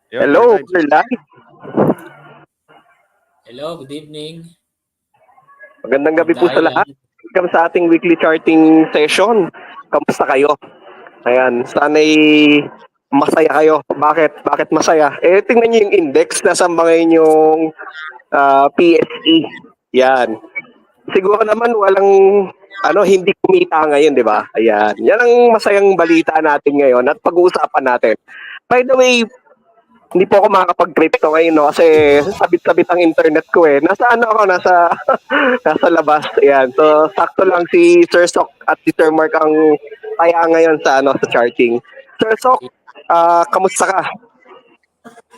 Yun, we're Hello, live. we're live. Hello, good evening. Magandang gabi po sa lahat. Magdailan. Welcome sa ating weekly charting session. Kamusta kayo? Ayan, sana'y masaya kayo. Bakit? Bakit masaya? Tingnan niyo yung index. Nasa ba ngayon yung PSE. Yan. Siguro naman walang hindi kumita ngayon, di ba? Ayan. Yan ang masayang balita natin ngayon at pag-uusapan natin. By the way, hindi po ako makakapag-crypto ngayon, no? Kasi sabit-sabit ang internet ko eh. Nasa nasa labas. Ayan. So, sakto lang si Sir Sok at si Sir Mark ang kaya ngayon sa charting. Sir Sok, kamusta ka?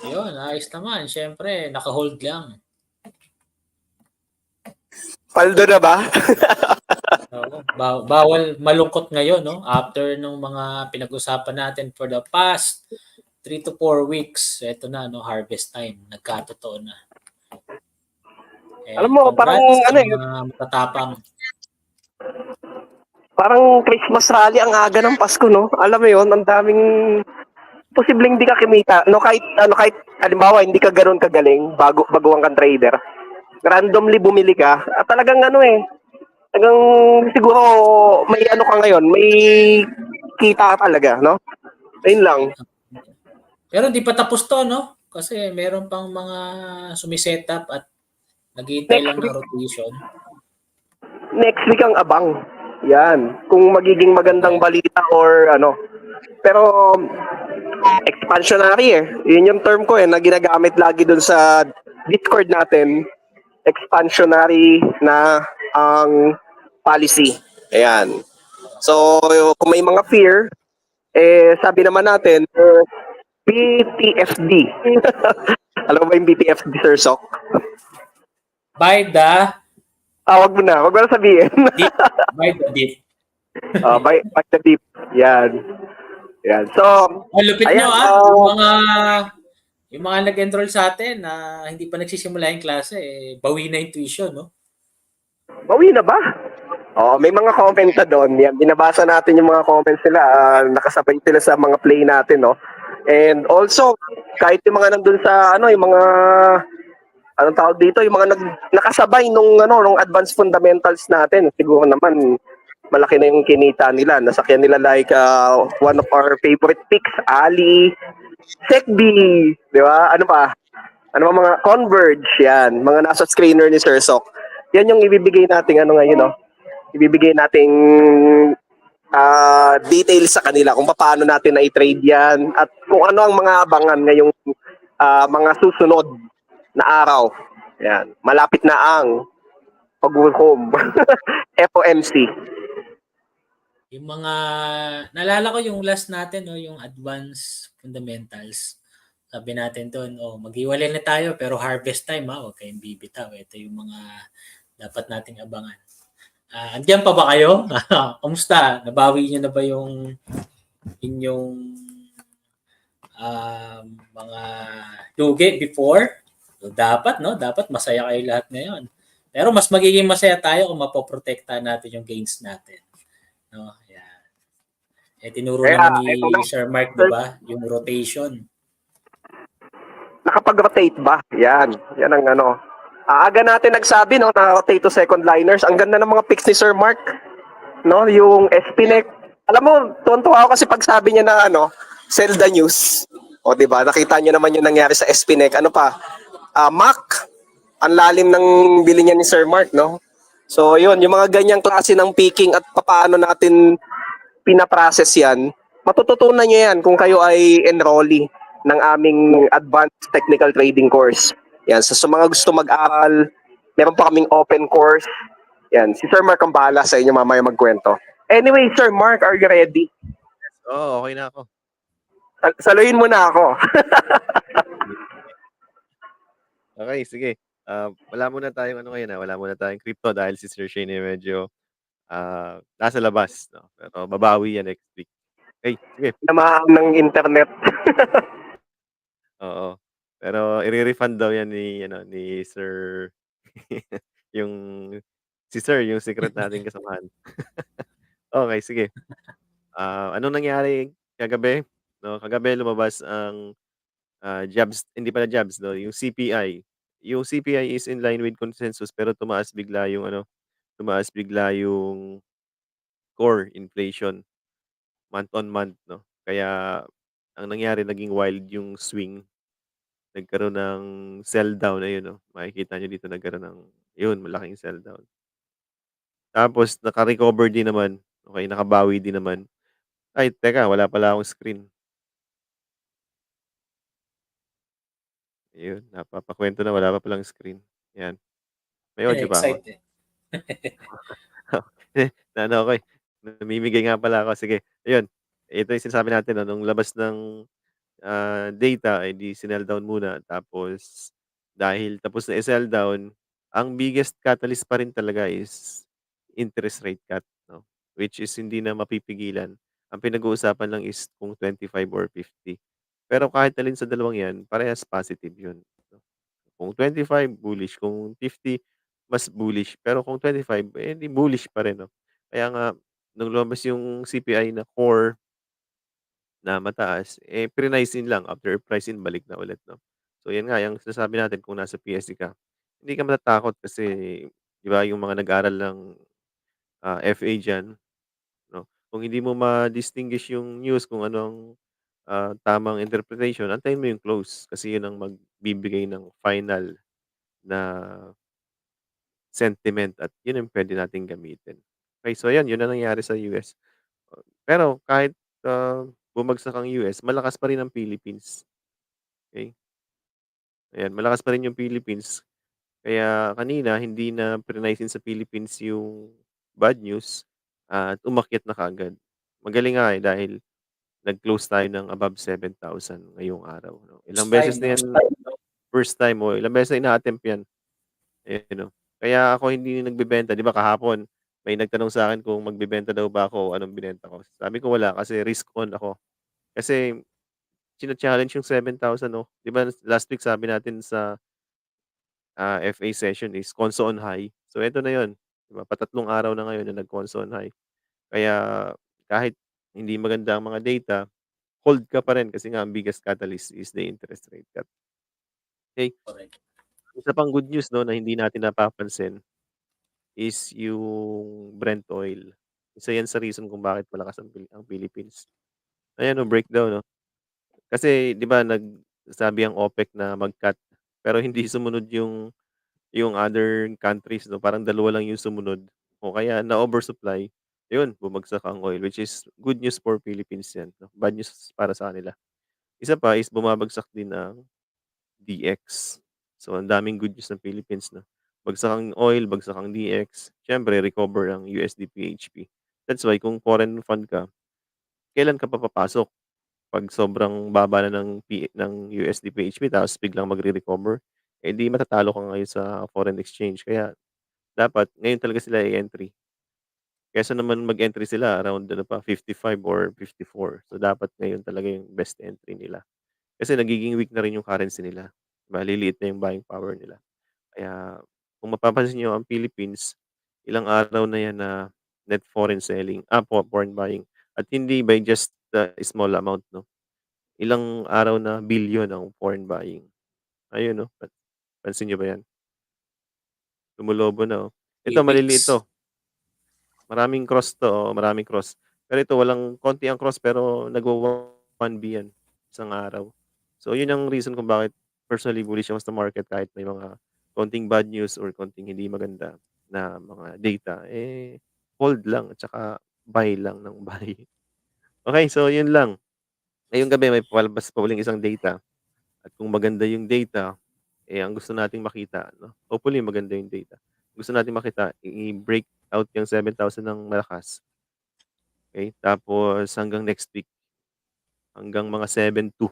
Yun, ayos naman. Siyempre, naka-hold lang. Paldo na ba? Oo, bawal malungkot ngayon, no? After nung mga pinag-usapan natin for the past 3 to 4 weeks, eto na, no? Harvest time. Nagkatotoo na. Alam And mo, parang congrats sa mga matatapang. parang Christmas rally ang aga ng Pasko, no? Alam mo yon, ang daming posibleng hindi ka kumita. No, kahit halimbawa hindi ka ganoon kagaling, baguhan kang trader. Randomly bumili ka, at talagang talagang siguro may ka ngayon, may kita ka talaga, no? Ayun lang. Pero di pa tapos to, no? Kasi meron pang mga sumiset-up at nag-iintay lang ng rotation. Next week ang abang. Yan. Kung magiging magandang balita or ano. Pero expansionary eh. Yun yung term ko na ginagamit lagi dun sa Discord natin. Expansionary na ang policy. Ayan. So, kung may mga fear, sabi naman natin, BTFD. Alam mo ba yung BTFD, Sir Sok? By the Wag mo na. Wag mo na sabihin. deep. By the deep. By the deep. Yan. Yan. So, Lupit ayan, nyo yung mga nag-enroll sa atin na hindi pa nagsisimula yung klase, bawi na yung tuition, no? bawi na ba? May mga comments na doon. Yan, binabasa natin yung mga comments nila. Nakasabay sila sa mga play natin, no? And also, kahit yung mga nandun sa, yung mga, anong tawag dito, yung mga nakasabay nung advanced fundamentals natin, siguro naman, malaki na yung kinita nila. Nasakyan nila like one of our favorite picks, Ali, Sekbi, di ba? Ano pa? Ano ba mga Converge, yan. Mga nasa screener ni Sir Sok. Yan yung ibibigay nating ngayon, no? Ibibigay nating details sa kanila kung paano natin na i-trade yan at kung ano ang mga abangan ngayong mga susunod na araw. Yan. Malapit na ang pag-home. FOMC. Yung mga, naalala ko yung last natin, no, yung advanced fundamentals. Sabi natin doon, maghiwalay na tayo pero harvest time, huwag kayong bibitaw. Ito yung mga dapat nating abangan. Andiyan pa ba kayo? Kamusta? Nabawi nyo na ba yung inyong mga lugi before? So, dapat masaya kayo lahat ngayon. Pero mas magiging masaya tayo kung mapoprotektahan natin yung gains natin. No, yan. Tinuro naman ni Sir Mark, di ba? Yung rotation. Nakapag-rotate ba? Yan. Yan ang aga natin nagsabi, no, na rotate to second liners. Ang ganda ng mga picks ni Sir Mark. No, yung SPNEC. Alam mo, tuwan-tuwa ako kasi pagsabi niya na sell the news. O, di ba? Nakita niyo naman yung nangyari sa SPNEC. Ano pa? Mac. Ang lalim ng bili niya ni Sir Mark, no? So, yun, yung mga ganyang klase ng picking at paano natin pinaprocess yan, matututunan niyo yan kung kayo ay enrollee ng aming advanced technical trading course. Yan, so, sa mga gusto mag-aral, meron pa kaming open course. Yan, si Sir Mark ang bahala sa inyo mamaya magkwento. Anyway, Sir Mark, are you ready? Okay na ako. Saluhin mo na ako. Okay, sige. Wala muna tayong ngayon. Wala muna tayong crypto dahil si Sir Shane medyo nasa labas. No? Pero babawi yan next week. Okay, sige. Namaan ng internet. Oo. Pero i-refund daw yan ni Sir yung si Sir, yung secret nating kasamahan. Okay, sige. Anong nangyari kagabi? No, kagabi lumabas ang jobs hindi pala jobs 'no, yung CPI. Yung CPI is in line with consensus pero tumaas bigla yung core inflation month on month 'no. Kaya ang nangyari naging wild yung swing, nagkaroon ng sell down, ayun 'no, makikita niyo dito nagkaroon ng yun malaking sell down. Tapos naka-recover din naman, okey nakabawi din naman. Ay teka wala pala akong screen, ayun napapakuwento na wala pa palang screen, 'yan. May audio pa ako? Excite eh. Naano ako, namimigay nga pala ako, sige ayun. Ito yung sinasabi natin 'no, nung labas ng data ay di sinell down muna tapos dahil tapos na i-sell down, ang biggest catalyst pa rin talaga is interest rate cut 'no, which is hindi na mapipigilan. Ang pinag-uusapan lang is kung 25 or 50. Pero kahit alin sa dalawang 'yan parehas positive 'yun 'no. Kung 25 bullish, kung 50 mas bullish, pero kung 25 eh, di bullish pa rin 'no. Kaya nga nung lumabas yung CPI na core na mataas, eh, prinice in lang, after price in balik na ulit 'no. So 'yan nga, yung sinasabi natin kung nasa PSE ka, hindi ka matatakot kasi 'di ba yung mga nag-aral ng, FA diyan 'no, kung hindi mo ma-distinguish yung news kung ano ang, tamang interpretation, antayin mo yung close kasi yun ang magbibigay ng final na sentiment at yun ang puwede nating gamitin. Okey, so ayan, yun ang nangyari sa US. Pero kahit, bumagsak ang US, malakas pa rin ang Philippines, okey? Ayan, malakas pa rin yung Philippines. Kaya kanina hindi na prinice sa Philippines yung bad news at umakyat na kaagad. Magaling nga, eh, dahil nag-close tayo ng above 7,000 ngayong araw 'no. Ilang First beses time, na no? yan first time, o ilang beses na ina-attempt yan, eh, 'no. Kaya ako hindi nagbebenta, 'di ba kahapon may nagtanong sa'kin kung magbebenta daw ba ako o anong binenta ko. Sabi ko wala kasi risk on ako. Kasi china-challenge yung 7,000 'no. 'Di ba last week sabi natin sa FA session is Conso on high. So eto na 'yun, 'di ba, patatlong araw na ngayon na nag-Conso on high. Kaya kahit hindi maganda ang mga data, hold ka pa rin kasi nga ang biggest catalyst is the interest rate cut. Okay, Correct. isa pang good news 'no na hindi natin napapansin is yung Brent oil. Isa 'yan sa reason kung bakit malakas ang Philippines. Ayan 'no, breakdown 'no. Kasi 'di ba nagsabi ang OPEC na mag-cut, pero hindi sumunod yung other countries 'no, parang dalawa lang yung sumunod o kaya na-oversupply, yun bumagsak ang oil, which is good news for Philippines 'yan 'no, bad news para sa kanila. Isa pa is bumabagsak din ang DX. So ang daming good news ng Philippines 'no, bagsak ang oil, bagsak ang DX, siyempre recover ang USD PHP. That's why kung foreign fund ka, kailan ka pa papasok? 'Pag sobrang baba na ng USD PHP tapos biglang magre-recover, eh, di matatalo ka ngayon sa foreign exchange. Kaya dapat ngayon talaga sila i-entry. Kaysa naman mag-entry sila around ano pa 55 or 54. So dapat ngayon talaga yung best entry nila. Kasi nagiging weak na rin yung currency nila, maliliit na yung buying power nila. Kaya kung mapapansin niyo ang Philippines, ilang araw na yan na net foreign selling, foreign buying at hindi by just a small amount 'no. Ilang araw na bilyon ang foreign buying. Ayun 'no, pansin niyo ba yan? Lumulobo na, oh. Ito Few maliliit weeks. 'to. Maraming cross 'to, oo, maraming cross. Pero ito walang konti ang cross pero nagwa-1B yan, isang araw. So yun ang reason kung bakit personally bullish ako sa market kahit may mga konting bad news or konting hindi maganda na mga data, eh, hold lang at saka buy lang ng buy. Okey, so yun lang. Ngayong gabi may palabas pa uling isang data at kung maganda yung data, eh, ang gusto nating makita 'no, hopefully maganda yung data. Gusto nating makita i-break out yung 7,000 ng malakas. Okay, tapos hanggang next week, hanggang mga 7-2,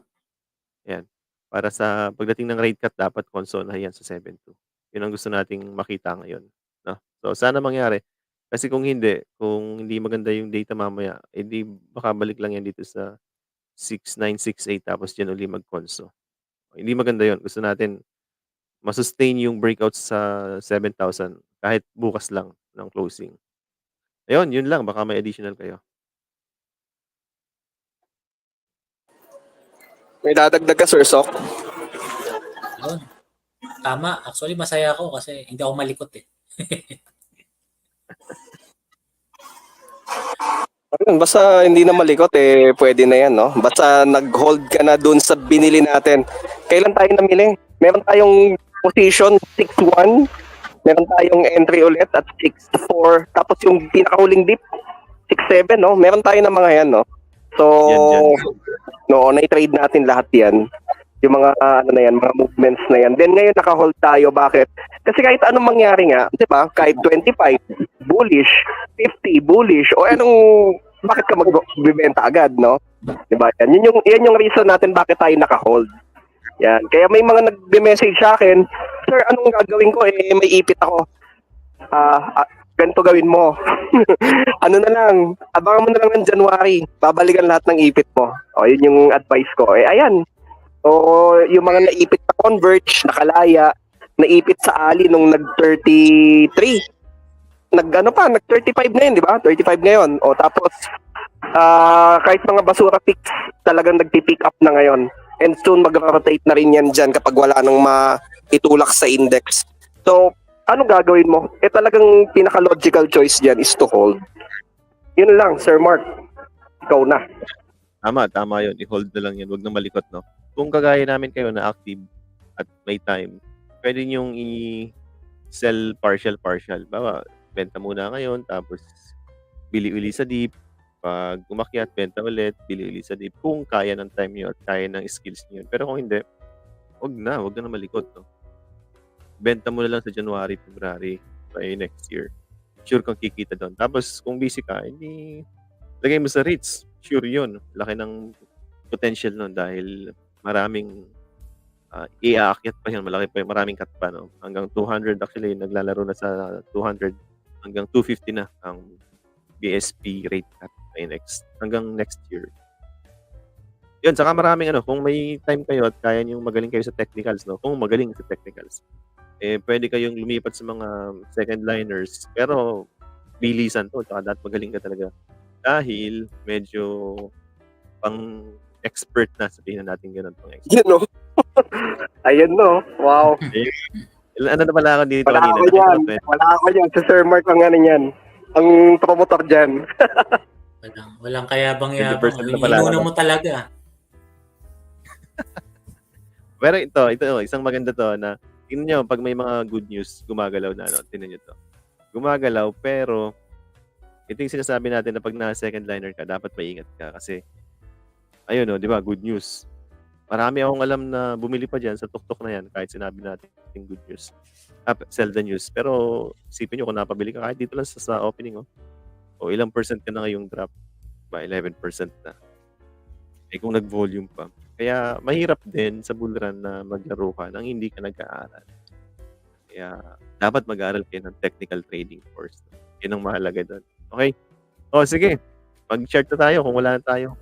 'yan. Para sa pagdating ng rate cut dapat konsona 'yan sa 7-2. 'Yun ang gusto nating makita ngayon, 'no. So sana mangyari, kasi kung hindi maganda yung data mamaya, eh, di baka balik lang 'yan dito sa 6,968 tapos diyan uli mag-conso. Hindi maganda 'yun, gusto natin ma-sustain yung breakout sa 7,000 kahit bukas lang ng closing. Ayun, 'yun lang baka may additional kayo. May dadagdag ka, Sir Sok? Yun. Tama. Actually, masaya ako kasi hindi ako malikot eh. Ayun, basta hindi na malikot eh, pwede na yan, no? Basta nag-hold ka na dun sa binili natin. Kailan tayo namili? Meron tayong position 6-1, meron tayong entry ulit at 6-4, tapos yung pinakahuling dip 6-7, no? Meron tayo ng mga yan, no? So, Yan. no, na-trade natin lahat yan. Yung mga ano na yan, mga movements na yan. Then ngayon naka-hold tayo. Bakit? Kasi kahit anong mangyari nga, 'di ba? Kahit 25 bullish, 50 bullish, o anong bakit ka magbebenta agad, no? 'Di ba? Yan yung reason natin bakit tayo naka-hold. Yan. Kaya may mga nagbe-message sa akin, "Sir, anong gagawin ko? May ipit ako." Ganito gawin mo. Ano na lang, abangan mo na lang ng January. Babalikan lahat ng ipit mo. O, yun yung advice ko. Ayan. O, yung mga naipit na Converge, nakalaya, naipit sa Ali nung nag-33. Nag-35 na yun, di ba? 35 ngayon. O, tapos, kahit mga basura picks, talagang nagpipick up na ngayon. And soon, mag-rotate na rin yan dyan kapag wala nang maitulak sa index. So, ano gagawin mo? Talagang pinaka-logical choice dyan is to hold. Yun lang, Sir Mark. Ikaw na. Tama yun. I-hold na lang yun. Huwag na malikot, no? Kung kagaya namin kayo na active at may time, pwede nyong i-sell partial. Bawa, benta muna ngayon, tapos bili-uli sa dip. Pag umakyat, benta ulit, bili-uli sa dip. Kung kaya ng time nyo at kaya ng skills nyo. Pero kung hindi, huwag na malikot, no? Benta mo na lang sa January, February, by next year. Sure kang kikita doon. Tapos, kung busy ka, hindi lagay mo sa REITs. Sure yun. Laki ng potential nun dahil maraming iaakyat pa yan. Malaki pa yun. Maraming cut pa. No? Hanggang 200. Actually, naglalaro na sa 200. Hanggang 250 na ang BSP rate cut by hanggang next year. Yun, saka maraming kung may time kayo at kaya nyo magaling kayo sa technicals, no? Kung magaling sa technicals, pwede kayong lumipat sa mga second liners. Pero, bilisan to. Tsaka dapat magaling ka talaga. Dahil, medyo pang expert na, sabihin na natin ganun pang expert. Yun, no? Ayun, no? Wow. Ano na pala ako dito Wala kanina? ako dyan. Si Sir Mark ang yan. Ang promotor dyan. Walang kayabang-yabang. 20% na pala Inuna mo talaga. Pero ito, isang maganda to na tingnan nyo, pag may mga good news, gumagalaw na, tingnan nyo to. Gumagalaw, pero ito yung sinasabi natin na pag na-second liner ka, dapat maingat ka kasi ayun, di ba, good news. Marami akong alam na bumili pa dyan sa tuktok na yan kahit sinabi natin yung good news. Sell the news. Pero isipin nyo kung napabili ka kahit dito lang sa opening, o ilang percent ka na ngayong drop, ba 11% na. Kung nag-volume pa. Kaya mahirap din sa bull run na maglaro ka nang hindi ka nag-aaral. Kaya dapat mag-aaral kayo ng technical trading course. Yun ang mahalaga doon. Okay? Sige. Mag-chart na tayo kung wala na tayo.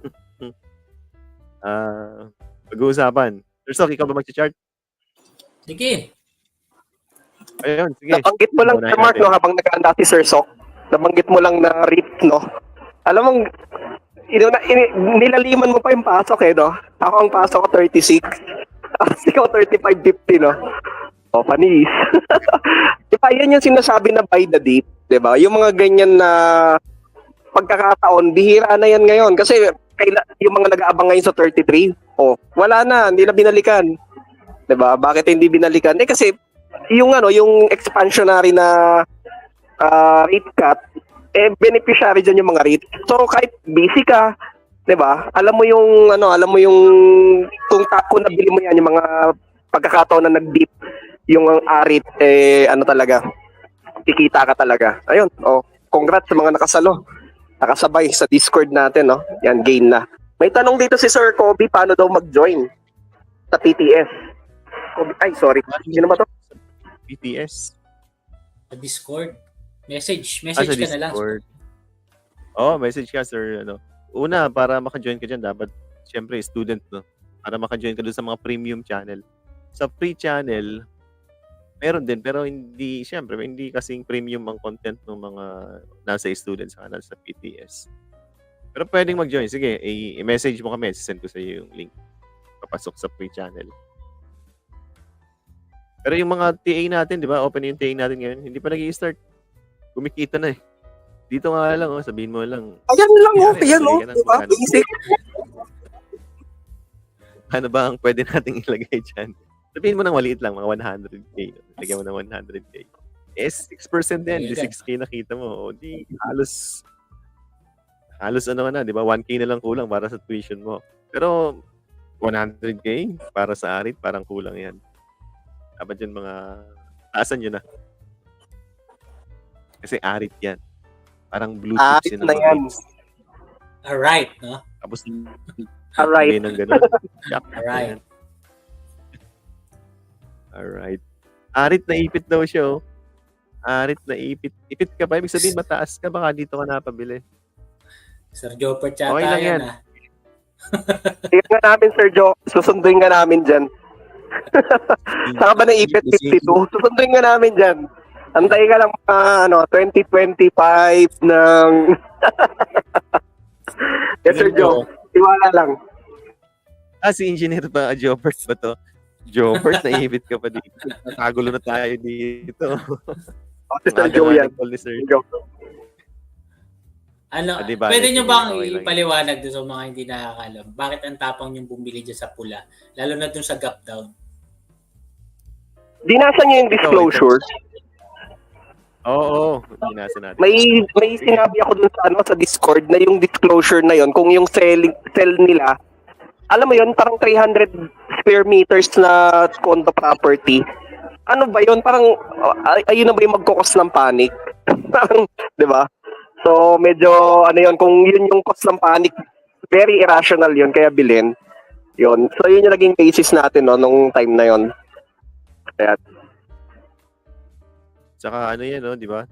Pag-uusapan. Sir Sok, ikaw ba mag-chart? Sige. Ayun, sige. Nabanggit mo lang, Sir Mark, no, habang nag-aanda si Sir Sok. Nabanggit mo lang na REIT, no? Alam mong, nilaliman mo pa yung pasok, no? Ako ang pasok ko 36. Ikaw 35.50, no? Panis. Diba, yan yung sinasabi na by the dip, diba? Yung mga ganyan na pagkakataon, bihira na yan ngayon. Kasi yung mga nag-aabang ngayon sa 33, wala na, hindi na binalikan. Diba? Bakit hindi binalikan? Kasi yung yung expansionary na rate cut, beneficiary dyan yung mga rate. So kahit busy ka, 'di ba? Alam mo yung kung nabili mo yan yung mga pagkakataon na nag-dip yung rate talaga. Kikita ka talaga. Ayun, congrats sa mga nakasabay sa Discord natin, no? Yan, gain na. May tanong dito si Sir Kobe, paano daw mag-join sa PTS? Sorry. Sino ba to? PTS? Sa Discord. Message Sa ka na lang. Discord. Message ka, sir. Una, para maka-join ka dyan, dapat, syempre, student, no? Para maka-join ka doon sa mga premium channel. Sa free channel, meron din, pero hindi kasing premium ang content ng mga nasa students sa nasa PTS. Pero pwedeng mag-join. Sige, i-message mo kami, send ko sa iyo yung link. papasok sa free channel. Pero yung mga TA natin, di ba? Open yung TA natin ngayon. Hindi pa nag-i-start. Kumikita na eh. Dito nga lang, sabihin mo lang. Ayan lang, Ayan, ayan, lagay ka ng diba? magkano. Basic. Ano ba ang pwede nating ilagay dyan? Sabihin mo ng maliit lang, mga 100K. Lagyan mo ng 100K. 6% din. Di 6K nakita mo. O di halos ano ka na, di ba? 1K na lang kulang para sa tuition mo. Pero 100K para sa arit, parang kulang yan. Dapat yun taasan yun na. Kasi arit yan. Parang blue chips Arit na yan. Alright, no? Tapos Alright. ng ganun. Alright. Alright. Arit na ipit daw siya, oh. Arit na ipit. Ipit ka pa. Ibig sabihin, mataas ka. Baka dito ka napabili. Sir Jopper tsata Okay lang yan. Tingnan nga namin, Sir Joe. Susunduin nga namin dyan. Saka ba na ipit 52? Susunduin nga namin dyan. Antay ka lang 2025 ng... Yes, Sir Joe. Iwala lang. Si Engineer ba? Jobert ba to? Jobert, naipit ka pa dito. Nakagulo na tayo dito. Si Sir Joe yan. Sir Joe. Diba, Pwede nyo bang okay ipaliwanag doon sa mga hindi nakakalam? Bakit ang tapang yung bumili dyan sa pula? Lalo na doon sa gap down. Dinasa niyo yung disclosure. Oo, dinasa natin. May sinabi ako dun sa Discord na yung disclosure na yon, kung yung sell nila, alam mo yon, parang 300 square meters na condo property. Ano ba yon? Parang ayun na ba yung magkukos ng panic? Parang, 'di ba? So medyo yon, kung yun yung cost ng panic, very irrational yun, kaya bilhin. Yun. So yun yung naging basis natin nung time na yon. Kaya Tsaka ano yan, di ba?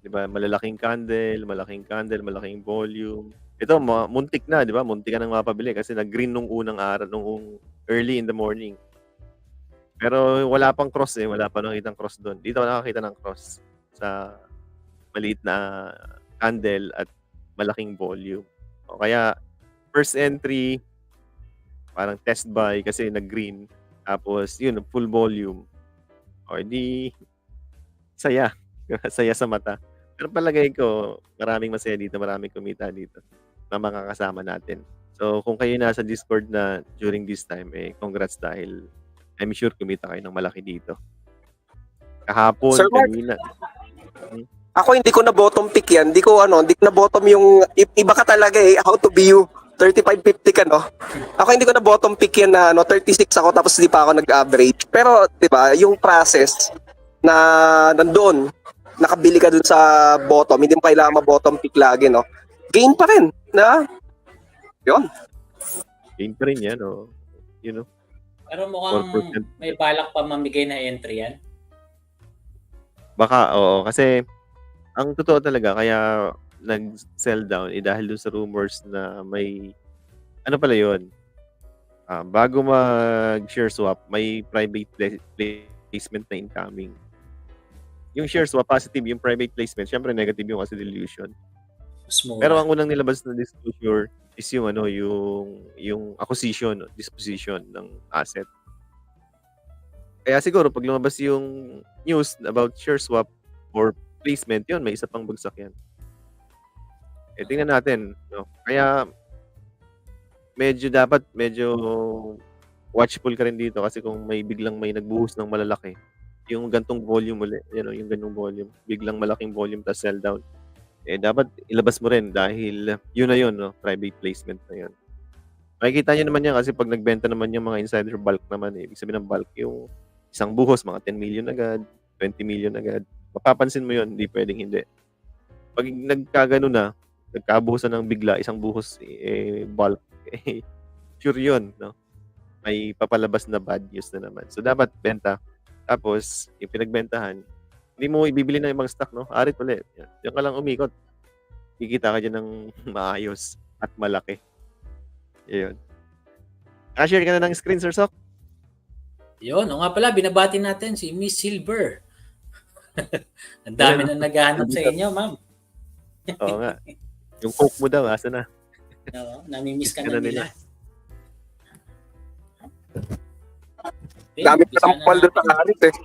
Di ba, malaking candle, malaking volume. Ito, muntik na, di ba? Muntik ka nang mapabili kasi nag-green nung unang araw, nung early in the morning. Pero wala pang cross wala pa nakitang cross doon. Dito ako nakakita ng cross sa maliit na candle at malaking volume. O kaya, first entry, parang test buy kasi nag-green. Tapos, yun, full volume. O, di, saya. Saya sa mata. Pero palagay ko, maraming masaya dito, maraming kumita dito na mga kasama natin. So, kung kayo nasa Discord na during this time, congrats dahil I'm sure kumita kayo ng malaki dito. Kahapon, Sir Mark, kanina. ako hindi ko na bottom pick yan. Hindi ko na bottom yung iba ka talaga how to be you. 35-50 ka, no? Ako hindi ko na bottom pick yan na 36 ako tapos hindi pa ako nag-average. Pero, 'di ba, yung process na nandoon, nakabili ka dun sa bottom, hindi mo kailangan ma-bottom pick lagi, no? Gain pa rin, na? Yun. Gain pa rin yan, you know. Pero mukhang 4%. may balak pa mamigay na entry yan. Baka, oo. Kasi, ang totoo talaga, kaya nag-sell down, dahil dun sa rumors na may, ano pala yun, bago mag-share swap, may private placement na incoming. Yung share swap, positive. Yung private placement, syempre negative yung kasi dilution. Pero ang unang nilabas na disclosure is yung yung acquisition, disposition ng asset. Kaya siguro pag lumabas yung news about share swap or placement, yun, may isa pang bagsak yan. Tingnan natin, no? Kaya medyo watchful ka rin dito kasi kung may biglang may nagbuhos ng malalaki, yung gantong volume ulit, yung gantong volume, biglang malaking volume tas sell down, dapat ilabas mo rin dahil yun na yun, no? Private placement na yun. Makikita nyo naman yan kasi pag nagbenta naman yung mga insider bulk naman, ibig sabihin ng bulk, yung isang buhos, mga 10 million agad, 20 million agad. Mapapansin mo yun, hindi pwedeng hindi. Pag nagkagano na, nagkabuhusan ng bigla, isang buhos, bulk, sure yun, no? May papalabas na bad news na naman. So, dapat benta. Tapos, yung pinagbentahan, hindi mo ibibili ng ibang stock, no? Arit ulit. Yan ka lang umikot. Kikita ka dyan ng maayos at malaki. Yun. Share ka na ng screen, Sir Sok? Yun, nga pala, binabati natin si Miss Silver. Ang dami na naghahanap sa inyo, ma'am. Oo nga. Yung coke mo daw, asa na? Namimiss ka na nila. Dami pa umpisa ng pal doon sa natin. Arit eh.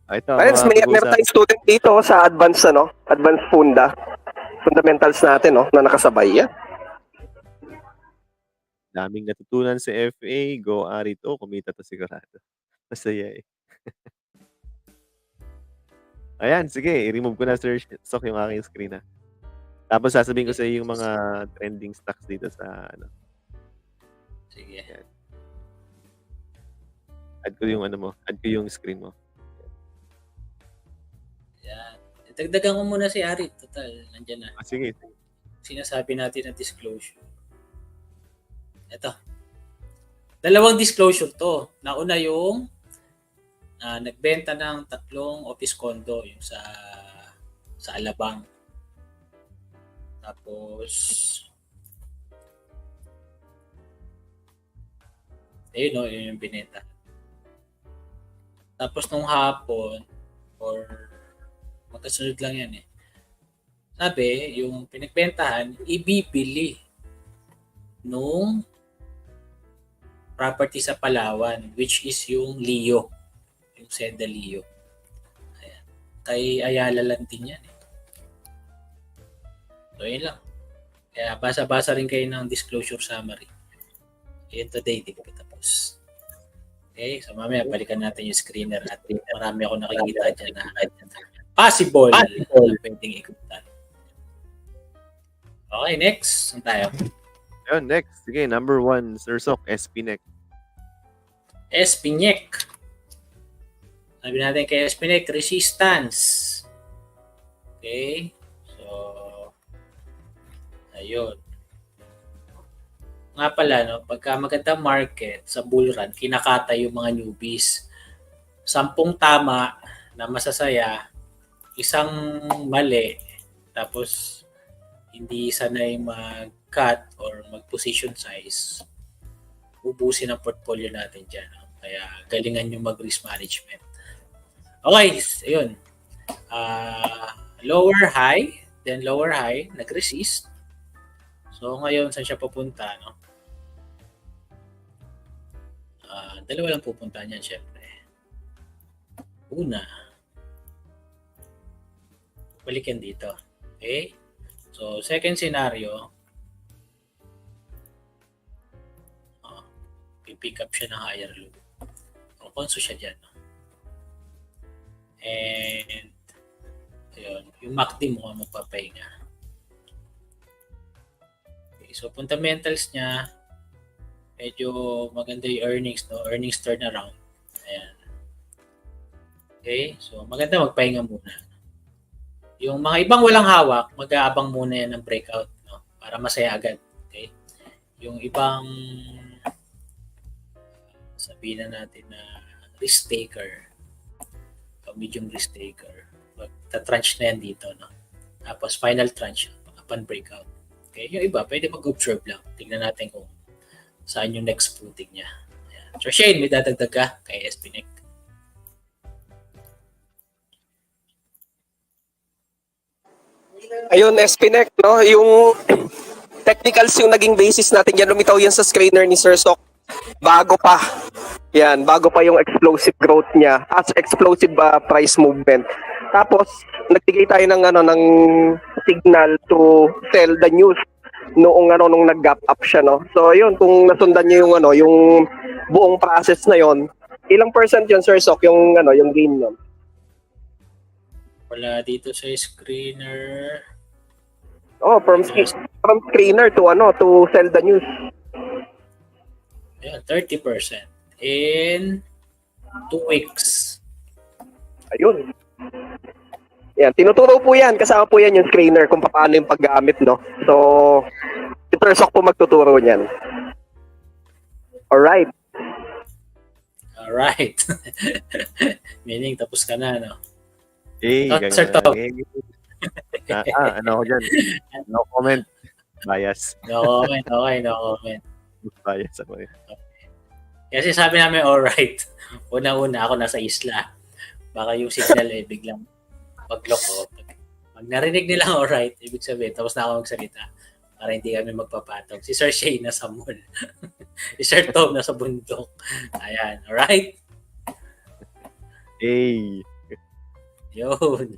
Ito, Ayun, meron tayong student dito sa advanced fundamentals natin, no, na nakasabay yan. daming natutunan sa FA, go Arit. Oh, kumita to sigurado. Masaya eh. Ayan, sige, i-remove ko na Sir Sok yung aking screen ha. Tapos sasabihin ko sa iyo yung mga trending stocks dito sa ano. Sige. Add ko yung ano mo, add ko yung screen mo. Yan. Dagdagan ko muna si Arit. Total, nandiyan na. Sige. Sinasabi natin na disclosure. Ito. Dalawang disclosure to. Nauna yung nagbenta ng 3 office condo yung sa Alabang. Tapos ayun yun yung binenta. Tapos nung hapon or magkasunod lang yan eh. Sabi, yung pinagbentahan, ibibili nung property sa Palawan, which is yung Leo. Yung Seda Leo. Ayan. Kay Ayala lang din yan eh. So, yun lang. Kaya basa-basa rin kayo ng disclosure summary. Yun today, di ko tapos. Okay, so mamaya balikan natin yung screener at marami ako nakikita dyan na possible na pwedeng ikutan. Okay, next. Saan tayo? Ayun, next. Sige, number 1, Sir Sok, SPNEC. SPNEC. Sabi natin kay SPNEC, resistance. Okay. So, ayun. Nga pala, no, pagka maganda market sa bull run, kinakata yung mga newbies. 10 tama na masasaya, 1 mali, tapos hindi sanay mag-cut or mag-position size, ubusin ang portfolio natin dyan. No? Kaya galingan yung mag-risk management. Okay, ayun. Lower high, then lower high, nag-resist. So ngayon, saan siya pupunta? No? Dalawa lang pupunta niyan, syempre. Una, balik yan dito. Okay? So, second scenario, pick up siya ng higher low. O, konso siya dyan. No? And, ayun, yung MACD mo magpapahinga. Okay, so, fundamentals niya, medyo maganda yung earnings, no? Earnings turnaround. Ayan. Okay, so maganda magpahinga muna. Yung mga ibang walang hawak, mag-aabang muna yan ng breakout, no? Para masaya agad. Okay? Yung ibang sabihin na natin na risk taker, medium risk taker, magta-tranche na yan dito, no? Tapos final tranche upon breakout. Okay? Yung iba, pwede mag-observe lang. Tingnan natin kung saan yung next footing niya. Ayan. So Shane, may dadagdag ka kay SPNEC? Ayun, SPNEC, no? Yung technicals yung naging basis natin yan. Lumitaw yan sa screener ni Sir Sok. Bago pa. Yan, bago pa yung explosive growth niya. As explosive price movement. Tapos, nagbigay tayo ng ng signal to sell the news noong nung nag-gap up siya, no. So, yun, kung nasundan niyo yung yung buong process na yon, ilang percent yun, Sir Sok, yung yung gain nun? Wala dito sa screener. Oh, from screener to to sell the news. Ayan, 30% in 2 weeks. Ayun. Yan, tinuturo po yan. Kasama po yan yung screener kung paano yung paggamit, no? So, si Sir Sok po magtuturo niyan. Alright. Alright. Meaning, tapos ka na, no? Eh, Sir Tom. Ano ako dyan? No comment. Bias. No comment. Okay, no comment. Bias ako eh. Kasi sabi namin, alright. Una-una, ako nasa isla. Baka yung signal biglang magloko. Pag narinig nila alright, ibig sabihin, tapos na ako magsalita para hindi kami magpapatong. Si Sir Shane nasa mall. Sir Tom nasa bundok. Ayan, alright? Hey. Yun.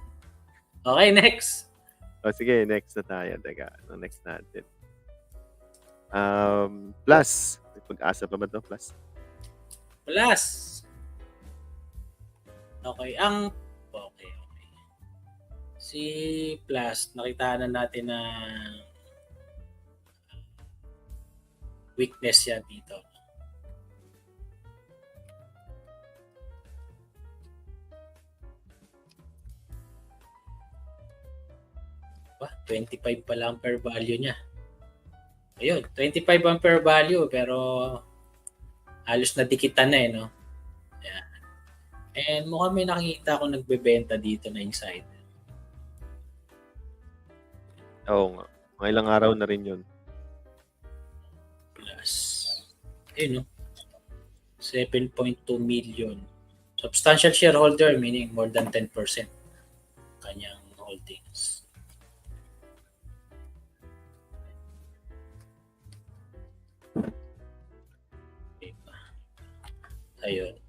Okay, next. O sige, next na tayo. Teka, ano next natin? Plus. May pag-asa pa ba to? Plus. Plus. Okay, okay. Si Plus, nakita na natin na weakness yan dito. Ba, 25 pa lang per value niya. Ayun, 25 ang per value pero halos nadikitan na no? Ayan. And mukhang may nakikita akong nagbebenta dito na inside. Oo nga. Mga ilang araw na rin yun. Plus. Ayun, no? 7.2 million. Substantial shareholder, meaning more than 10% kanyang holdings. Ayun.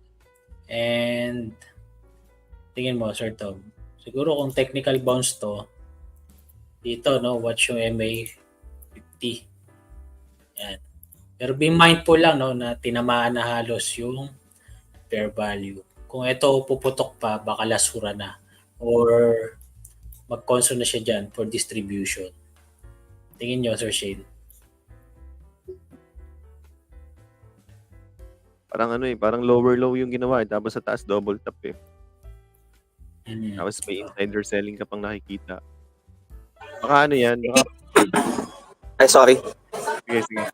And tingin mo, Sir Tom, siguro kung technical bounce to, dito, no, watch yung MA50. Yan. Pero be mindful lang, no, na tinamaan na halos yung fair value. Kung ito puputok pa, baka lasura na. Or mag-consume na siya dyan for distribution. Tingin nyo, Sir Shane. Parang parang lower low yung ginawa. Tapos sa taas, double top eh. Tapos may insider selling ka pang nakikita. Baka yan? Baka... Ay, sorry. Sige.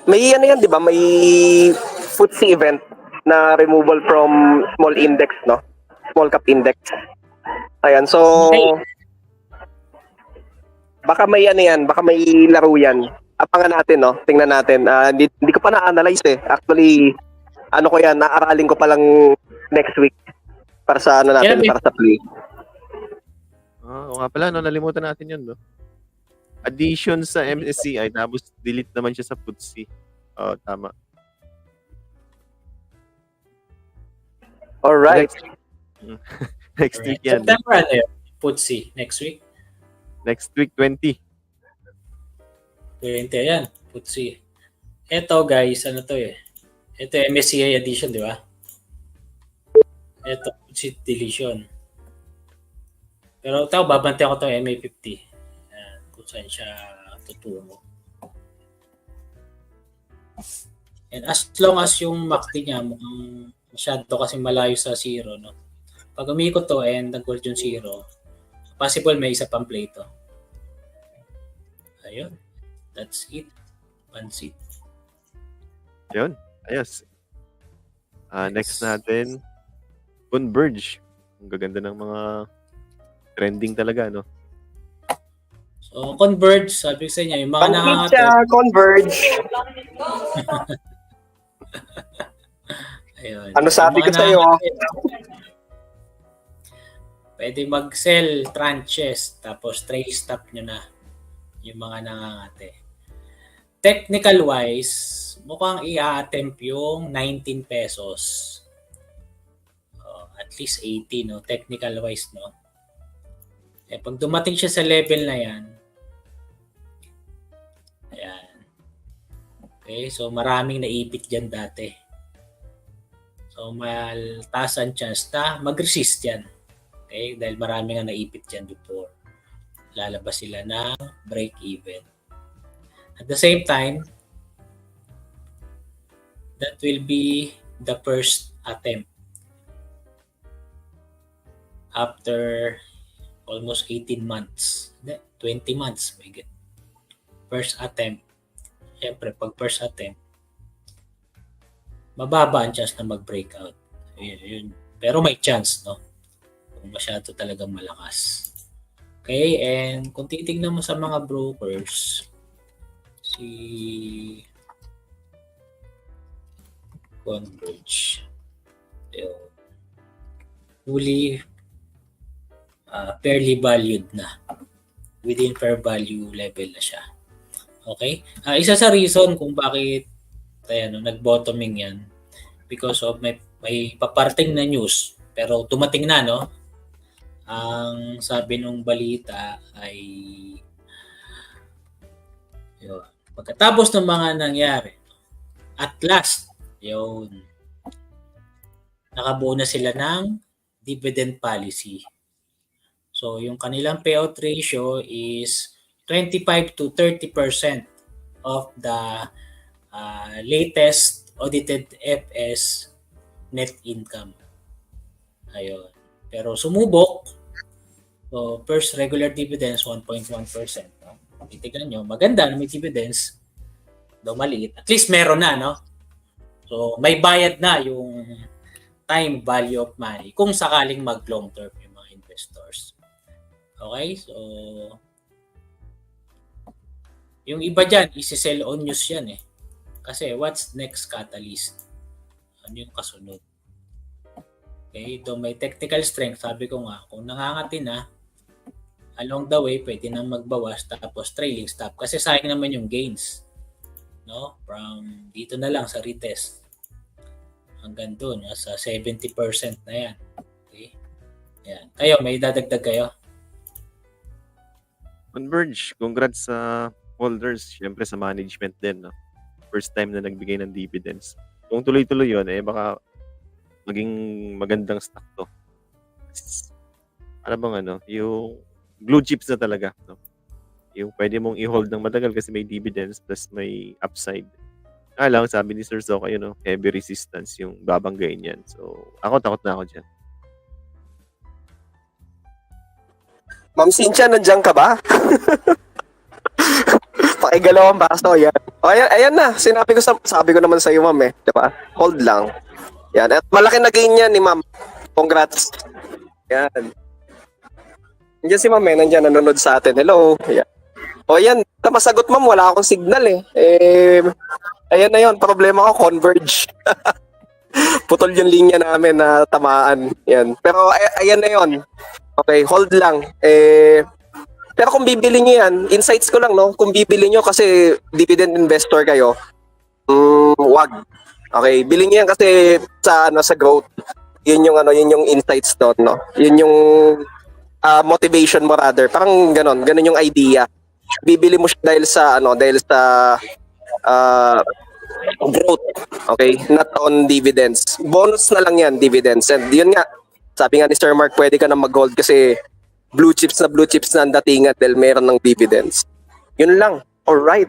May yan, di ba? May FTSE event na removal from small index, no? Small cap index. Ayan, so baka may yan, baka may laro yan. Abangan natin, no? Tingnan natin. Hindi ko pa na-analyze eh. Actually, ko yan, naaralin ko pa lang next week para sa natin, para sa play. Oo nga pala, no? Nalimutan natin yun, no? Addition sa MSCI, tapos delete naman siya sa FTSE. Oo, tama. Alright. Next week yan. September, ano yun? FTSE. Next week? Next week, 20. 20, ayan. FTSE. Ito, guys, ano to eh? Ito, MSCI edition, di ba? Ito, FTSE deletion. Pero ito, babante ako itong MA50. Ayan, kung saan siya tutungo. And as long as yung MACD niya mukhang masyado kasi malayo sa zero, no? Pag umikot to and nag-hold yung zero, possible may isa pang play to. Ayun. That's it. Pansit. Yun. Ayos. Next natin, Converge. Ang gaganda ng mga trending talaga, no? So, Converge, sabi ko sa inyo, yung mga Pansit siya, Converge. Ayun. Ano sabi ko sa'yo? Pwede mag-sell tranches, tapos trail stop nyo na yung mga nangangate. Technical wise, mukhang i-attempt yung 19 pesos. At least 80, no? Technical wise, no? Eh, pag dumating siya sa level na yan, ayan. Okay, so maraming naipit dyan dati. So, maltaas ang chance na mag-resist yan. Okay, dahil maraming nga naipit dyan before. Lalabas sila ng break-even. At the same time, that will be the first attempt after almost 18 months. 20 months. First attempt. Siyempre, pag first attempt, mababa ang chance na mag-breakout. Yun. Pero may chance, no? Kung masyado talagang malakas. Okay, and kung titignan mo sa mga brokers, si Converge, fully fairly valued na. Within fair value level na siya. Okay? Isa sa reason kung bakit Kaya nag-bottoming yan because of may paparting na news pero tumating na, no? Ang sabi nung balita ay yun, pagkatapos ng mga nangyari, at last, yun, nakabuo na sila ng dividend policy. So, yung kanilang payout ratio is 25 to 30% of the latest audited FS net income. Ayun. Pero sumubok. So, first regular dividends, 1.1%. No? Titignan nyo, maganda na may dividends. Daw maliit. At least meron na, no? So, may bayad na yung time value of money kung sakaling mag-long term yung mga investors. Okay? So, yung iba dyan, isi-sell on news yan eh. Kasi what's next catalyst? Ano yung kasunod? Okay, ito may technical strength. Sabi ko nga, kung nangangati na, along the way, pwede nang magbawas tapos trailing stop. Kasi sayang naman yung gains. No? From dito na lang sa retest. Hanggang doon, sa 70% na yan. Okay? Yan. Kayo, may dadagdag kayo? Converge, congrats sa holders, syempre sa management din, no? First time na nagbigay ng dividends. Kung tuloy-tuloy yun, baka maging magandang stock to. Ano bang yung blue chips na talaga, no? Yung pwede mong i-hold ng matagal kasi may dividends plus may upside. Lang, sabi ni Sir Zoka, heavy resistance yung babanggain yan. So, ako takot na ako dyan. Ma'am Cynthia, nandiyan ka ba? Pakigalaw ang baso, yan. O, ayan na. Sabi ko naman sa iyo, ma'am eh. Diba? Hold lang. Yan. At malaki na gain yan ni ma'am. Congrats. Yan. Nandiyan si ma'am eh. Nandiyan, nanonood sa atin. Hello. Yan. O yan. Masagot ma'am, wala akong signal eh. Ayan na yun. Problema ko, converge. Putol yung linya namin na tamaan. Yan. Pero ayan na yun. Okay, hold lang. Pero kung bibili nyo yan, insights ko lang, no? Kung bibili nyo kasi dividend investor kayo, wag. Okay, bilhin nyo yan kasi sa growth. Yun yung insights doon, no? Yun yung motivation mo rather. Parang ganun yung idea. Bibili mo siya dahil sa growth. Okay, not on dividends. Bonus na lang yan, dividends. And yun nga, sabi nga ni Sir Mark, pwede ka na mag-hold kasi blue chips na ang datingan dahil meron ng dividends. Yun lang. Alright.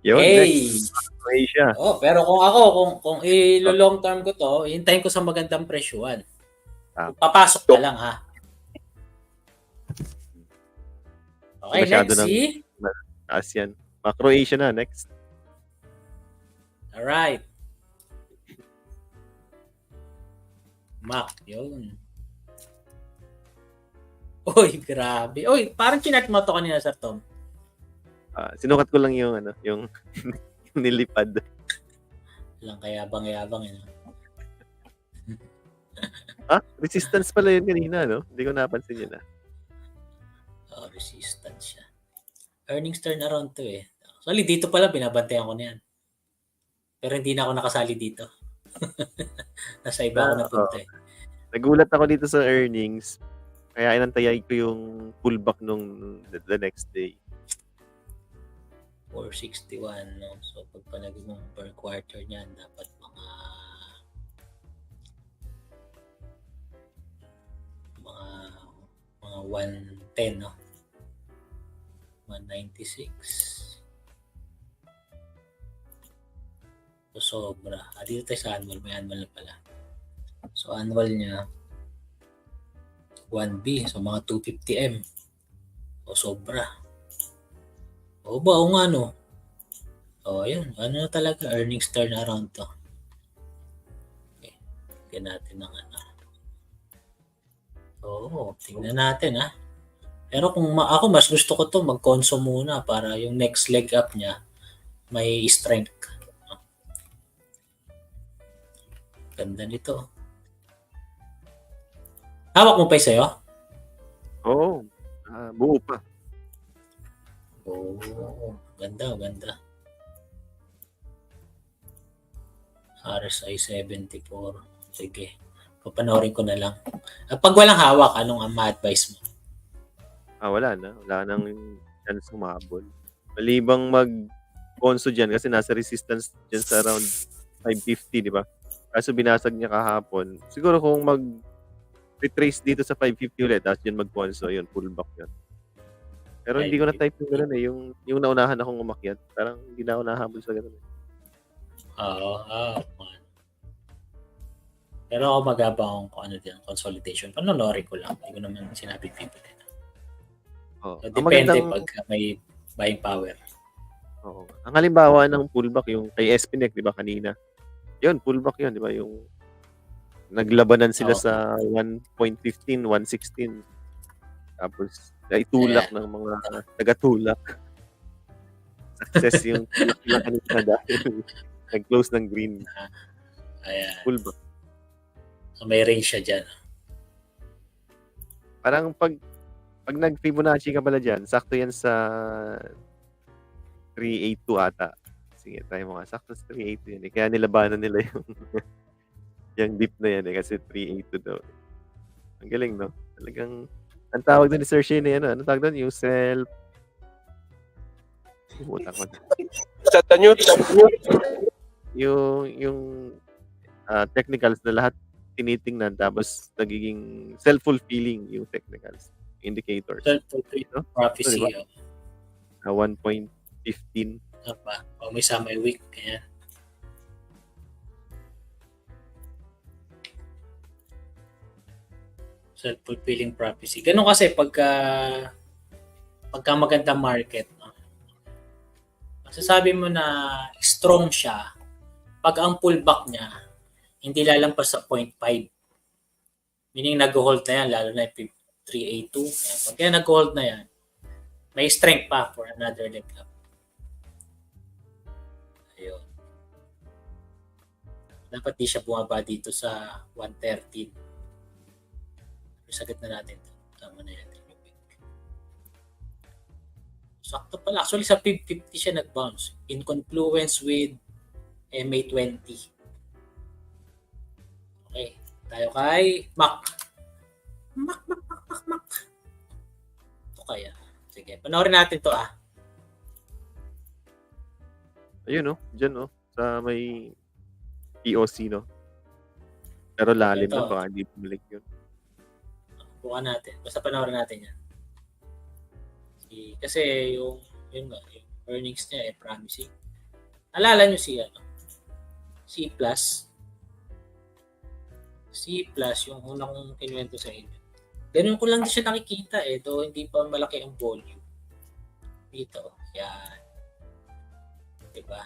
Yun, Hey! next. Asia. Oh, pero kung i-long term ko to, hintayin ko sa magandang presyuan. Papasok na lang, ha? Okay, Masyado next si ASEAN. Croatia na, next. Alright. Mac, yun. Uy, grabe. Uy, parang chinat mo to kanina, Sir Tom. Sinukat ko lang yung yung nilipad. Lang kayabang-yabang, eh. Resistance pala yun kanina, no? Hindi ko napansin yun, Oh, resistance siya. Earnings turnaround to, eh. Actually, dito pala, binabantayan ko na yan. Pero hindi na ako nakasali dito. Nasa iba ako napunta, eh. Nagulat ako dito sa earnings. Kaya inantayay ko yung pullback nung the next day. 461, no? So, pag palagi mong per quarter niyan, dapat mga 110, no? 196. So, sobra. Dito tayo sa annual. May annual na pala. So, annual niya 1B. So, mga 250M. O, sobra. O ba? O nga, no? O, ayun. Ano na talaga? Earnings turnaround to. Okay. Tingnan natin ng Oo. Tingnan natin, ha? Pero kung ako, mas gusto ko to mag-consume muna para yung next leg up niya may strength. Ganda nito. Hawak mo pa yung sa'yo? Oo. Buo pa. Oo. Ganda, ganda. RSI 74. Sige. Papanoorin ko na lang. Pag walang hawak, anong ang ma-advise mo? Wala na. Wala nang chance humabol. Malibang mag-conso dyan kasi nasa resistance dyan sa around 550, di ba? Kaso binasag niya kahapon. Siguro kung retrace dito sa 550 ulit, tapos yun mag-conso, yun, pullback yun. Pero hindi ko na-type yung gano'n eh. Yung naunahan akong umakyat. Parang hindi na ako nahabol sa gano'n eh. Oo. Pero ako magabang kung ano din, consolidation. Panonorin ko lang. Hindi ko naman sinabi pipili. Oo. So, Ang depende magandang, pag may buying power. oo. Ang halimbawa ng pullback, yung kay SPNEC, di ba, kanina? Yun, pullback yun, di ba? Yung naglabanan sila Oo. sa 1.15, 1.16. Tapos, naitulak ng mga tagatulak. Success yung tulak nila kanina dahil nag-close ng green. Ayan. Pullback. So, may range siya dyan. Parang pag nag-Fibonacci ka pala dyan, sakto yan sa 382 ata. Sige, try mo nga. Sakto sa 382 yan eh. Kaya nilabanan nila yung dip na yan eh. Kasi 382 daw. Ang galing, no? Talagang, ang tawag doon ni Sir Shane eh, ano tawag doon? Yung self... Pumunta ko. Sa tanyo, Yung technicals na lahat tinitingnan tapos nagiging self-fulfilling yung technicals. Indicators. Self-fulfilling No? prophecy. Diba? 1.15. Apa? O may sama yung week. Kaya. Self-fulfilling prophecy. Ganun kasi pagka magandang market, no? Masasabi mo na strong siya pag ang pullback niya hindi lalampas sa 0.5. Meaning nag-hold na yan, lalo na yung 382. Yan. Pag kaya nag-hold na yan, may strength pa for another leg up. Ayun. Dapat di siya bumaba dito sa 113. Sagat na natin ito. Tama na yan. Sakto pala. Actually, sa 50 siya nag-bounce. In confluence with MA20. Okay. Tayo kay Mac. Mac. Ito kaya. Sige. Panoorin natin to Ayun, no? Diyan, no? Sa may POC, no? Pero lalim Ito. na. Baka hindi bumalik yun. Bukan natin. Basta panoorin natin yan. Kasi yung earnings niya promising. Alala nyo C+. C+, yung unang kinuwento sa inyo. Ganun ko lang din siya nakikita though hindi pa malaki ang volume. Dito, yan. Diba?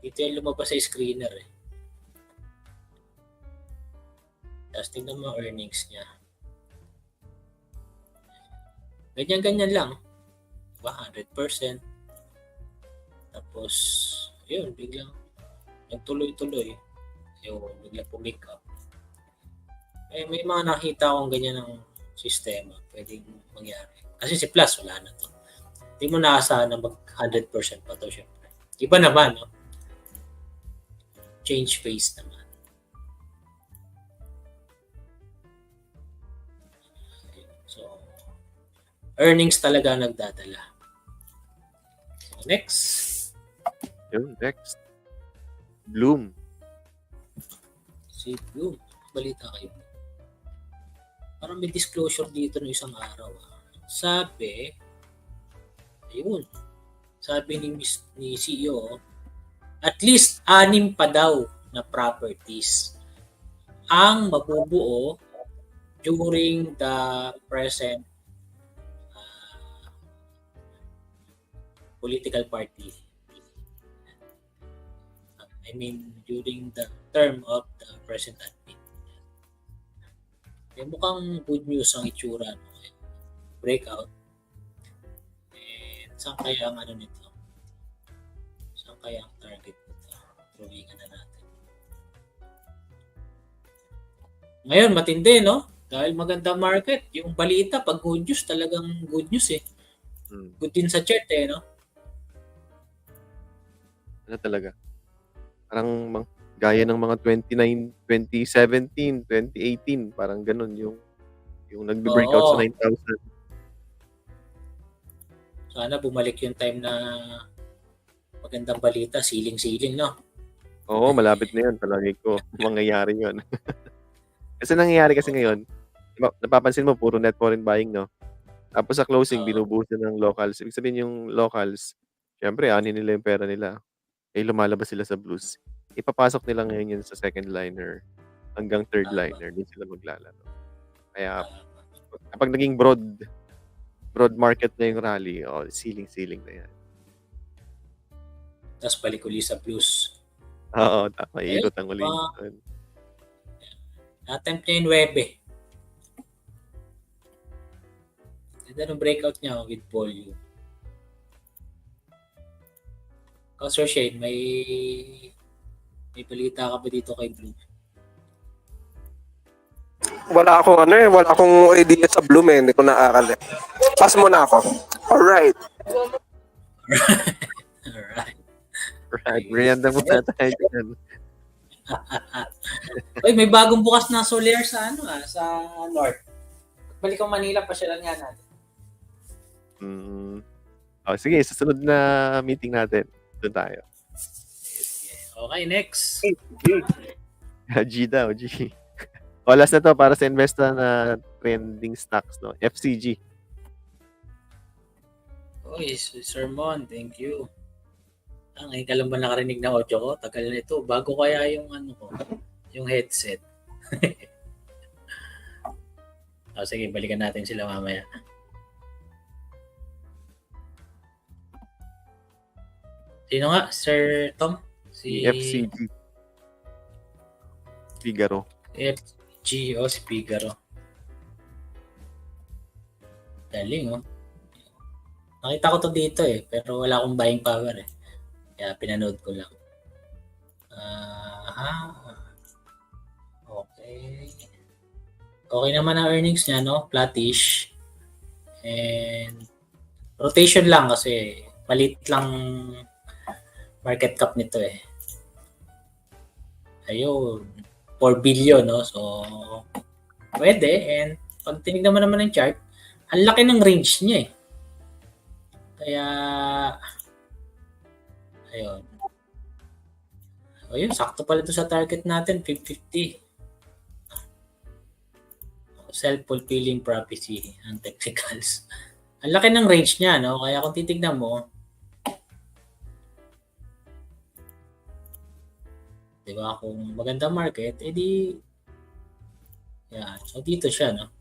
Dito yung lumabas sa screener Tapos tingnan mo earnings niya. Ganyan-ganyan lang. Diba? 100%. Tapos, yun, biglang nagtuloy-tuloy. Yun, biglang pumick up. May mga nakita akong ganyan ng sistema pwedeng mangyari. Kasi si Plus, wala na to. Hindi mo naasahan na mag 100% pa to syempre. Iba naman, no? Change phase naman. So, earnings talaga nagdadala. So, next. Yun, next. Bloom. Si Bloom. Balita kayo. Parang may disclosure dito ng isang araw. Sabi ni CEO, at least 6 pa daw na properties ang mabubuo during the present political party. I mean, during the term of the present admin. Mukhang good news ang itsura. Breakout. Saan kaya ang nito? Saan kaya ang target nito? Drawingan na natin. Ngayon, matindi, no? Dahil maganda market. Yung balita, pag good news, talagang good news Good din sa chart no? Ano talaga? Parang Gaya ng mga 2017, 2018, parang gano'n yung nagbe-breakout sa Oo. 9,000. Sana bumalik yung time na magandang balita, siling-siling, no? Oo, malapit na 'yun, palagay ko mangyayari 'yun. Kasi nangyayari kasi ngayon, napapansin mo puro net foreign buying 'no? Tapos sa closing Oo. binubuhusan ng locals. Ibig sabihin yung locals, siyempre aanhin nila yung pera nila, eh, lumalabas sila sa blues. Ipapasok nila ngayon 'yun sa second liner hanggang third Tama. liner, dun sila maglalaro. Kaya Tama. kapag naging broad market na yung rally, siling-siling na 'yan. Tapos balik uli sa blues. Oo, tama, Ayun, iikot ang uli dun. attempt niya yung 9. Ganda ng breakout niya with volume. Sir Shane, may balita ka ba dito kay Blue? Wala akong idea sa Bloom eh. Hindi ko naaral eh. Pass mo na ako. Alright. Alright. Right, merienda muna tayo dyan. Uy, may bagong bukas na Soler sa sa North. Balik ang Manila, pasyalan nga natin. Sige, sa sunod na meeting natin, doon tayo. Okay, next. G daw, G. Last na to para sa Investa na trending stocks, no? FCG. Uy, Sir Mon, thank you. Ngayon ka lang ba nakarinig ng audio ko? Tagal na ito. Bago kaya yung yung headset. Sige, balikan natin sila mamaya. Sino nga? Sir Tom? FCG. Figaro. FG si Figaro. Galing, Nakita ko to dito pero wala akong buying power Kaya pinanood ko lang. Okay. Okay naman ang earnings niya, no? Flattish. And rotation lang kasi maliit lang market cap nito Ayun. 4 billion, no? So, pwede. And pag tinignan mo naman ng chart, ang laki ng range niya Kaya, ayun, sakto pala ito sa target natin, 550. Self-fulfilling prophecy ang technicals. Ang laki ng range niya, no? Kaya kung titignan mo, diba, kung maganda market, edi, so dito siya, no?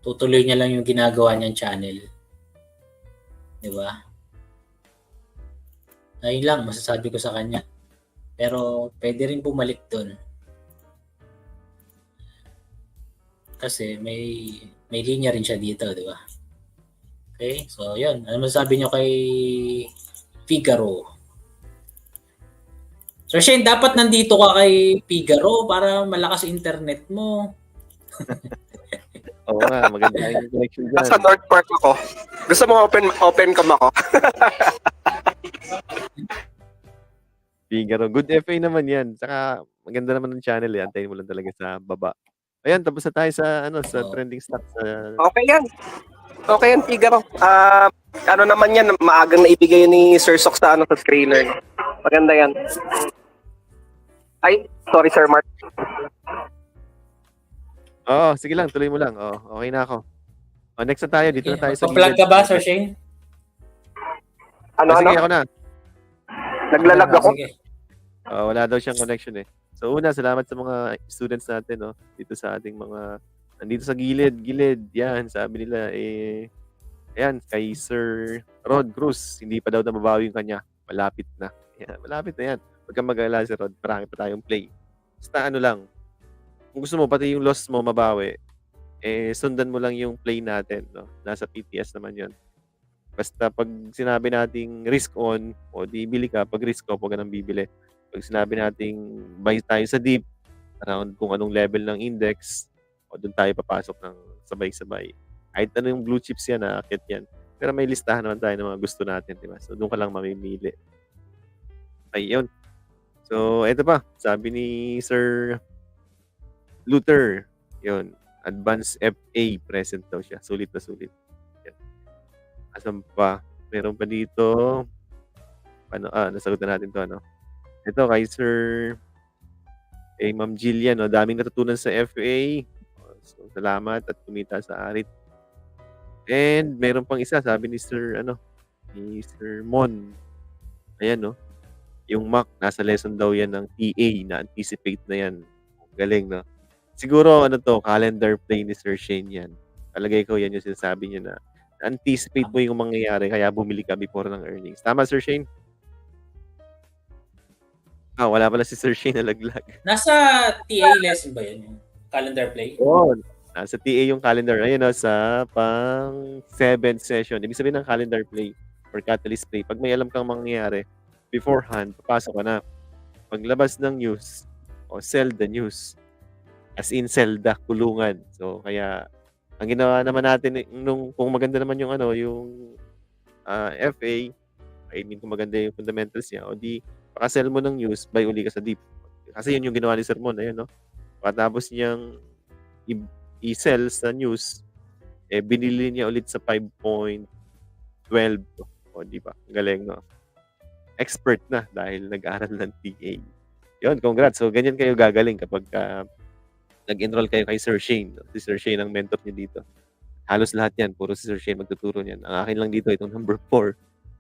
Tutuloy niya lang yung ginagawa niyang channel. Diba? Ayun lang, masasabi ko sa kanya. Pero, pwede rin bumalik doon. Kasi, may linya rin siya dito, di ba? Okay? So, yun. Ano masasabi niyo kay Figaro? So, Shane, dapat nandito ka kay Figaro para malakas internet mo. Oo nga, maganda yung connection dyan. Nasa North Park ako. Gusto mo open cam ako? Figaro. Good FA naman yan. Saka maganda naman ng channel Antayin mo lang talaga sa baba. Ayan, tapos na tayo sa trending stocks. Okay yan. Okay yan, Figaro. Ano naman yan, maagang naibigay ni Sir Sok sa sa screener. Maganda yan. Ay, sorry Sir Mark. Oo, sige lang, tuloy mo lang. Okay na ako. Next na tayo, dito na tayo sa Mag-plug ka ba, Sir Shane? Sige, ako na. Naglalag ako. Sige. Wala daw siyang connection So una, salamat sa mga students natin dito sa ating mga nandito sa gilid. Yan, sabi nila ayan, kay Sir Rod Cruz, hindi pa daw nababawi yung kanya. Malapit na. Yan, malapit na yan. Huwag kang mag-alala si Rod, marami pa tayong play. Basta lang, kung gusto mo pati yung loss mo mabawi, sundan mo lang yung play natin, Nasa PTS naman 'yon. Basta pag sinabi nating risk on, di bili ka. Pag risk off, huwag ka nang bibili. Pag sinabi nating buy tayo sa deep, around kung anong level ng index, doon tayo papasok ng sabay-sabay. Kahit ano yung blue chips yan, aakyat yan. Pero may listahan naman tayo ng mga gusto natin, di ba? So doon ka lang mamimili. Ayun. So, eto pa, sabi ni Sir Luther, yun, advanced FA present daw siya. Sulit na sulit. Yan. Asan pa? Meron pa dito. Nasagot na natin to, ano? Ito kay Sir Ma'am Jillian, no? Daming natutunan sa FA. So, salamat at kumita sa arit. And meron pang isa, sabi ni Sir Mon. Ayan, no? Yung Mac, nasa lesson daw yan ng TA na anticipate na yan. Galing, no? Siguro, calendar play ni Sir Shane yan. Palagay ko, yan yung sinasabi niya na anticipate mo yung mangyayari kaya bumili ka before ng earnings. Tama, Sir Shane? Wala pala si Sir Shane nalaglag. Nasa TA lesson ba yun? Yung calendar play? Oo. Nasa TA yung calendar. Ayun, sa pang 7th session. Ibig sabihin ng calendar play or catalyst play. Pag may alam kang mangyayari, beforehand, papasok ka na. Paglabas ng news, sell the news. As in, sell the kulungan. So, kaya, ang ginawa naman natin, kung maganda naman yung FA, I mean, kung maganda yung fundamentals niya, o di, pakasell mo ng news, buy uli ka sa deep. Kasi yun yung ginawa ni Sir Mon, ayun, no? Pagkatapos niyang i-sell sa news, binili niya ulit sa 5.12. O, di ba? Galing, no? Expert na dahil nag-aral ng TA. Yun, congrats. So, ganyan kayo gagaling kapag nag-enroll kayo kay Sir Shane. Si Sir Shane ang mentor niyo dito. Halos lahat yan, puro si Sir Shane magtuturo niyan. Ang akin lang dito, itong number 4.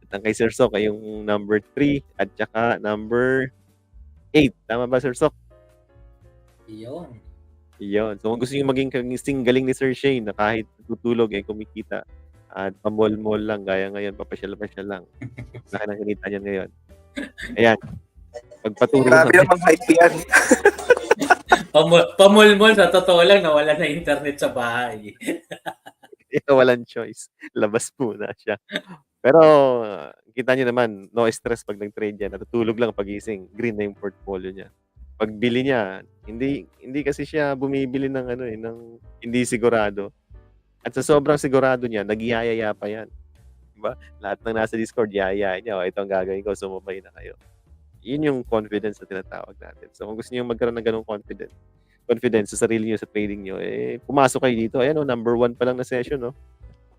At ang kay Sir Sok ay yung number 3 at saka number 8. Tama ba, Sir Sok? Yun. Yun. So, kung gusto niyo maging kasing galing ni Sir Shane na kahit tutulog kumikita at pamol-mol lang, gaya ngayon, papasyal-pasyal lang. Laki ng kinita niyan ngayon. Ayan. Pagpaturo Grabe naman. namang hype yan. Pamulmol, sa totoo lang, nawala na internet sa bahay. Walang choice. Labas muna siya. Pero, kita niyo naman, no stress pag nag-trade yan. Natutulog lang pagising. Green na yung portfolio niya. Pagbili niya, hindi kasi siya bumibili ng ng hindi sigurado. At sa sobrang sigurado niya, nagyayaya pa yan. Diba? Lahat ng nasa Discord, yaya niya. Ito ang gagawin ko, sumabay na kayo. Yun yung confidence na tinatawag natin. So, kung gusto niyo magkaroon ng ganung confidence sa sarili niyo, sa trading niyo, pumasok kayo dito. Ayan, number 1 pa lang na session, no?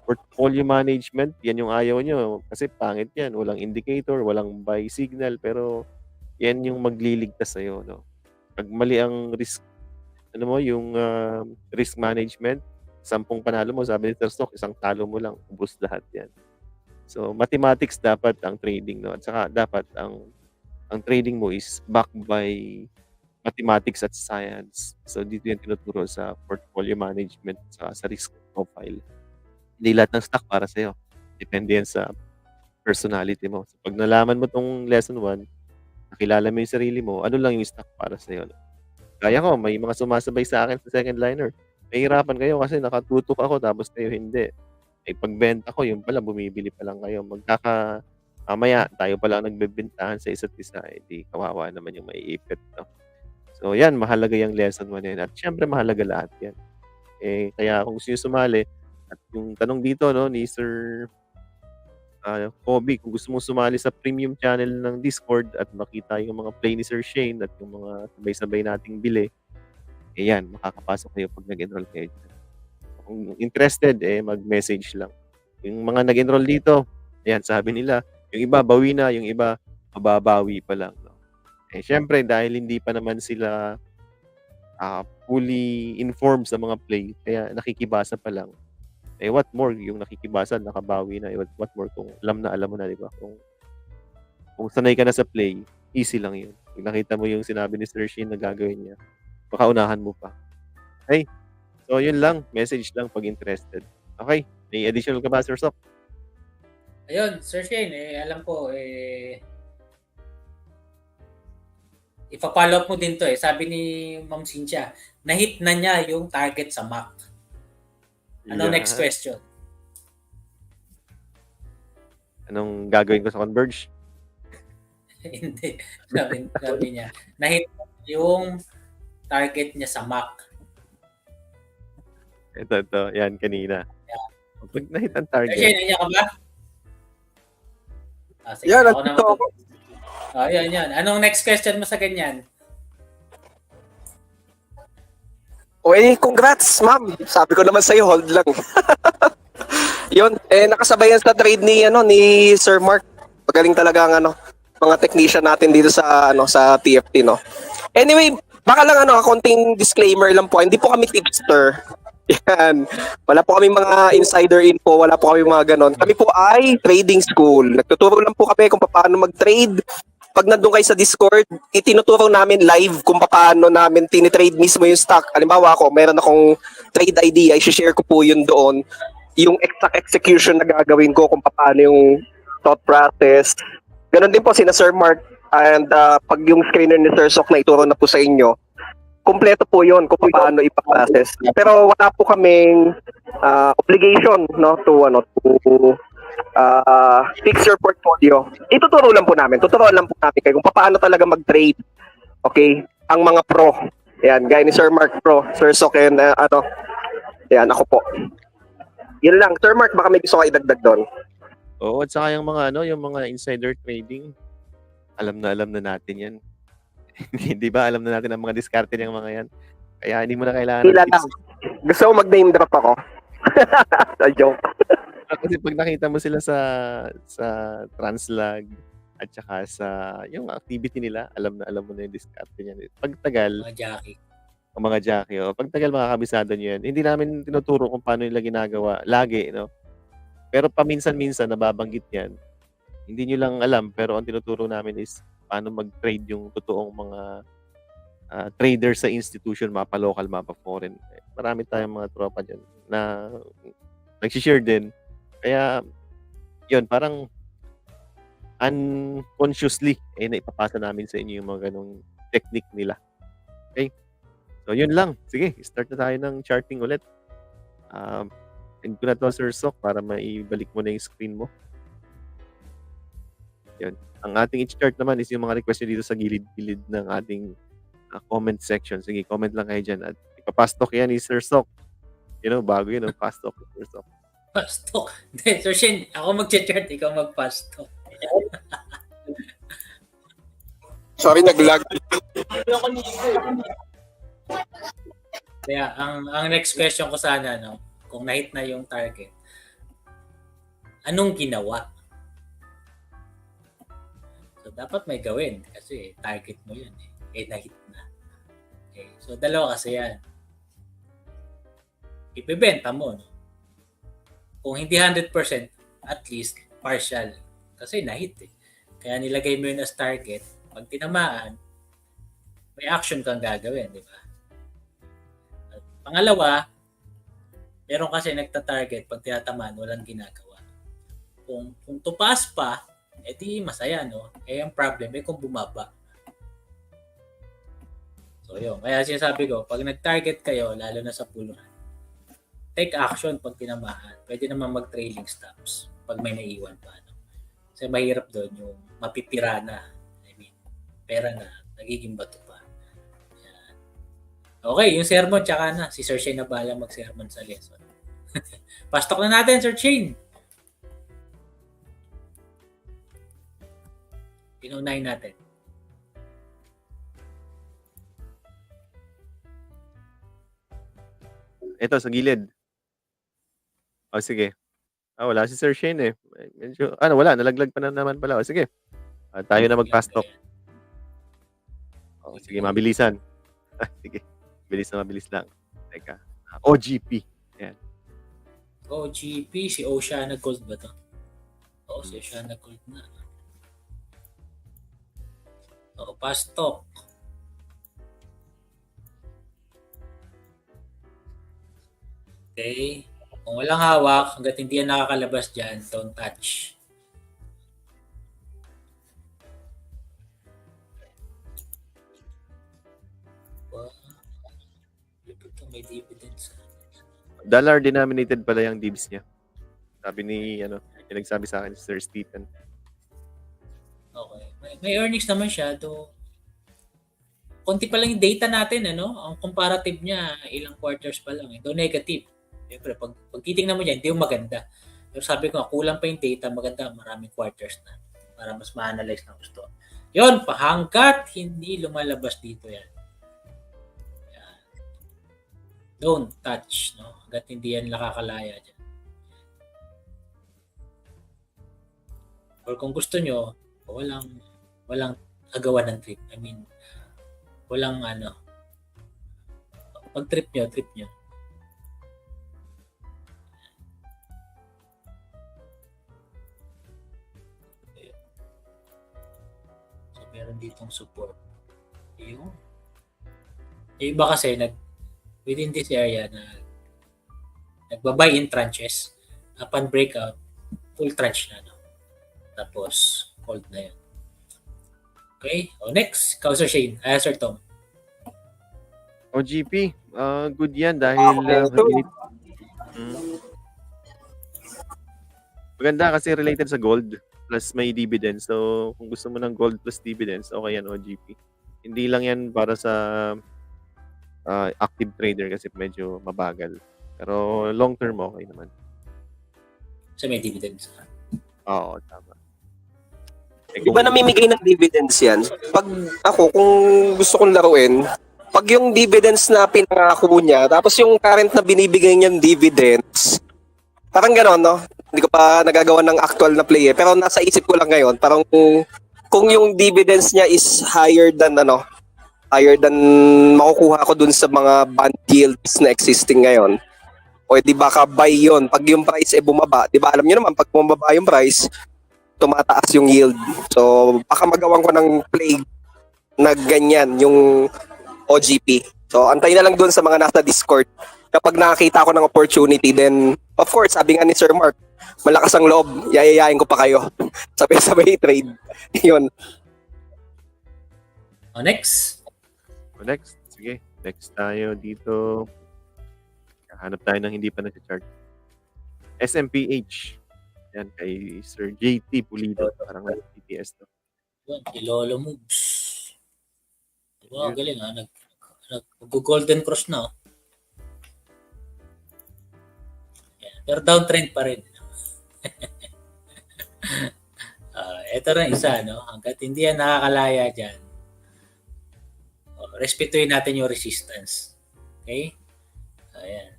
Portfolio management, yan yung ayaw niyo. Kasi pangit yan. Walang indicator, walang buy signal, pero yan yung magliligtas sa'yo, no? Pag mali ang risk, yung risk management, 10 panalo mo, sabi ni Sir Stock, 1 talo mo lang, ubos lahat yan. So, mathematics dapat ang trading, no? At saka dapat ang trading mo is backed by mathematics at science. So, dito yan tinuturo sa portfolio management sa risk profile. Hindi lahat ng stock para sa'yo. Depende yan sa personality mo. So, pag nalaman mo tong lesson 1, nakilala mo yung sarili mo, ano lang yung stock para sa'yo. Kaya ko, may mga sumasabay sa akin sa second liner. Mahirapan kayo kasi nakatutok ako tapos kayo hindi. Pagbenta ko, yung pala, bumibili pa lang kayo. Mamaya, tayo pa lang nagbebentahan sa isa't isa, di kawawa naman yung maiipit. No? So, yan, mahalaga yung lesson 1 yan. At syempre, mahalaga lahat yan. Kaya kung gusto nyo sumali, at yung tanong dito, no, ni Sir Kobe, kung gusto mong sumali sa premium channel ng Discord at makita yung mga play ni Sir Shane at yung mga sabay-sabay nating bili, yan, makakapasok kayo pag nag-enroll kayo. Kung interested, mag-message lang. Yung mga nag-enroll dito, ayan, sabi nila, yung iba bawi na, yung iba mababawi pa lang. No? Syempre, dahil hindi pa naman sila fully informed sa mga play, kaya nakikibasa pa lang. What more, yung nakikibasa, nakabawi na. What more kung alam mo na, di ba? Kung sanay ka na sa play, easy lang yun. Kung nakita mo yung sinabi ni Sir Shane na gagawin niya, baka unahan mo pa. Okay? So, yun lang. Message lang pag interested. Okay? May additional ka ba, Sir Sok? Ayun, Sir Shane, alam ko, ipa-follow up mo din to Sabi ni Ma'am Cynthia, na-hit na niya yung target sa MAC. Ano next question? Anong gagawin ko sa Converge? Hindi. Sabi niya, na-hit yung target niya sa MAC. Ito. Yan, kanina. Yeah. Pag na-hit ang target. Sir Shane, niya ka ba? Yan, nandito ako. Oh, yan. Anong next question mo sa ganyan? Uy, congrats, ma'am. Sabi ko naman sa'yo, hold lang. Yun, nakasabay yan sa trade ni Sir Mark. Magaling talaga ang mga technician natin dito sa TFT, no. Anyway, baka lang konting disclaimer lang po. Hindi po kami tipster. Yan. Wala po kami mga insider info, wala po kami mga ganon. Kami po ay trading school. Nagtuturo lang po kami kung paano mag-trade. Pag nandun kayo sa Discord, itinuturo namin live kung paano namin tinitrade mismo yung stock. Halimbawa ako, meron akong trade idea, i-share ko po yun doon. Yung exact execution na gagawin ko kung paano yung thought process. Ganon din po sina Sir Mark. And pag yung screener ni Sir Sok na ituro na po sa inyo, kumpleto po yun kung paano ipa-process. Pero wala po kaming obligation to fix your portfolio. Tuturuan lang po namin kayo kung paano talaga mag-trade. Okay? Ang mga pro. Yan, gaya ni Sir Mark Pro, Sir Sok, and yan, ako po. Yun lang. Sir Mark, baka may gusto ka idagdag doon. Oo, at saka yung mga insider trading, alam na natin yan. Hindi ba? Alam na natin ang mga diskarte ng mga yan. Kaya hindi mo na kailangan Hila lang. Gusto mo mag-name drop ako? Joke. Kasi pag nakita mo sila sa Translag at saka sa yung activity nila, alam mo na yung diskarte niyan. Pagtagal, Mga jockey. pagtagal makakabisado niyo yan. Hindi namin tinuturo kung paano nila ginagawa lagi, no? Pero paminsan-minsan nababanggit yan. Hindi nyo lang alam, pero ang tinuturo namin is paano mag-trade yung totoong mga trader sa institution, mapa local, mapa foreign. Marami tayong mga tropa dyan na nag-share din. Kaya, yun, parang unconsciously, naipapasa namin sa inyo yung mga ganong technique nila. Okay? So, yun lang. Sige, start na tayo ng charting ulit. End ko na to, Sir Sok, para maibalik mo na yung screen mo. Yun. Ang ating i-chart naman is yung mga request nyo dito sa gilid-gilid ng ating comment section. Sige, comment lang kayo dyan. At ipapastok yan ni Sir Sok. Bago yun, pastok ni Sir Sok. Pastok. Hindi, Sir Shin, ako mag-chart, ikaw mag-pastok. Sorry, nag-lag. Kaya, ang next question ko sana, kung na-hit na yung target, anong ginawa? So, dapat may gawin kasi target mo yun na-hit na. Okay. So, dalawa kasi yan. Ibebenta mo, no? Kung hindi 100%, at least partial. Kasi na-hit Kaya nilagay mo yun as target. Pag tinamaan, may action kang gagawin, di ba? At pangalawa, meron kasi nagta-target, pag tinatamaan, walang ginagawa. Kung tupas pa, di masaya, no? Ang problem kung bumaba. So, yun. Kaya sinasabi ko, pag nag-target kayo, lalo na sa puluhan, take action pag tinamaan. Pwede naman mag-trailing stops pag may naiwan pa. Kasi mahirap doon yung mapipira na. Pera na, nagiging bato pa. Yan. Okay, yung sermon, tsaka na. Si Sir Shane na bahala mag-sermon sa lesson. Pastok na natin, Sir Shane. Pinunahin natin. Ito, sa gilid. Sige. Wala si Sir Shane Medyo, wala. Nalaglag pa na naman pala. Sige. Tayo na mag-pastok. Sige, mabilisan. Sige. Mabilis lang. Teka. OGP. Ayan. OGP, si Oceana Gold ba to? Oo, si Oceana Gold na. Pastok. Okay. Kung walang hawak, hanggat hindi yan nakakalabas dyan, don't touch. Ito may dividends. Dollar denominated pala yung dibs niya. Sabi ni, nagsabi sa akin si Sir Stephen. Okay. May earnings naman siya. Konti pa lang yung data natin, Ang comparative niya, ilang quarters pa lang. Do negative. Siyempre, pag titingnan mo dyan, hindi yung maganda. Pero sabi ko, kulang pa yung data, maganda, maraming quarters na. para mas ma-analyze na gusto. Yun, hanggat hindi lumalabas dito yan. Yan. Don't touch, no? Hanggat hindi yan nakakalaya dyan. Or kung gusto nyo, walang agawan ng trip. I mean, walang pag trip nyo. So, meron ditong support. Yung iba kasi within this area nagbabay in tranches. Upon breakout, full tranche na. No? Tapos, hold na yun. Okay? Next, Sir Shane. Sir Tom. OGP, good yan dahil maganda kasi related sa gold plus may dividends. So, kung gusto mo ng gold plus dividends, okay yan OGP. Hindi lang yan para sa active trader kasi medyo mabagal. Pero long term okay naman. So, may dividends. Oo, tama. Di ba namimigay ng dividends yan? Pag ako, kung gusto kong laruin, pag yung dividends na pinangako niya, tapos yung current na binibigay niyang dividends, parang gano'n, no? Hindi ko pa nagagawa ng actual na play eh. Pero nasa isip ko lang ngayon, parang kung yung dividends niya is higher than makukuha ko dun sa mga bond yields na existing ngayon, o di baka buy yun. Pag yung price bumaba, di ba alam niyo naman, pag bumaba yung price, tumataas yung yield. So, baka magawan ko ng play na ganyan, yung OGP. So, antay na lang dun sa mga nasa Discord. Kapag nakakita ko ng opportunity, then, of course, sabi nga ni Sir Mark, malakas ang loob, yayayain ko pa kayo. Sabay-sabay trade. Yun. Next. Next. Sige. Next tayo dito. Hanap tayo ng hindi pa nag-chart. SMPH. Yan, kay Sir JT Pulido. Parang TTS to. Yan, Ilolo moves. Diba, galing ha. Nag-golden cross na. Yan. Pero downtrend pa rin. Ito rin isa, no? Hanggat hindi yan nakakalaya dyan, respetuhin natin yung resistance. Okay? Ayan.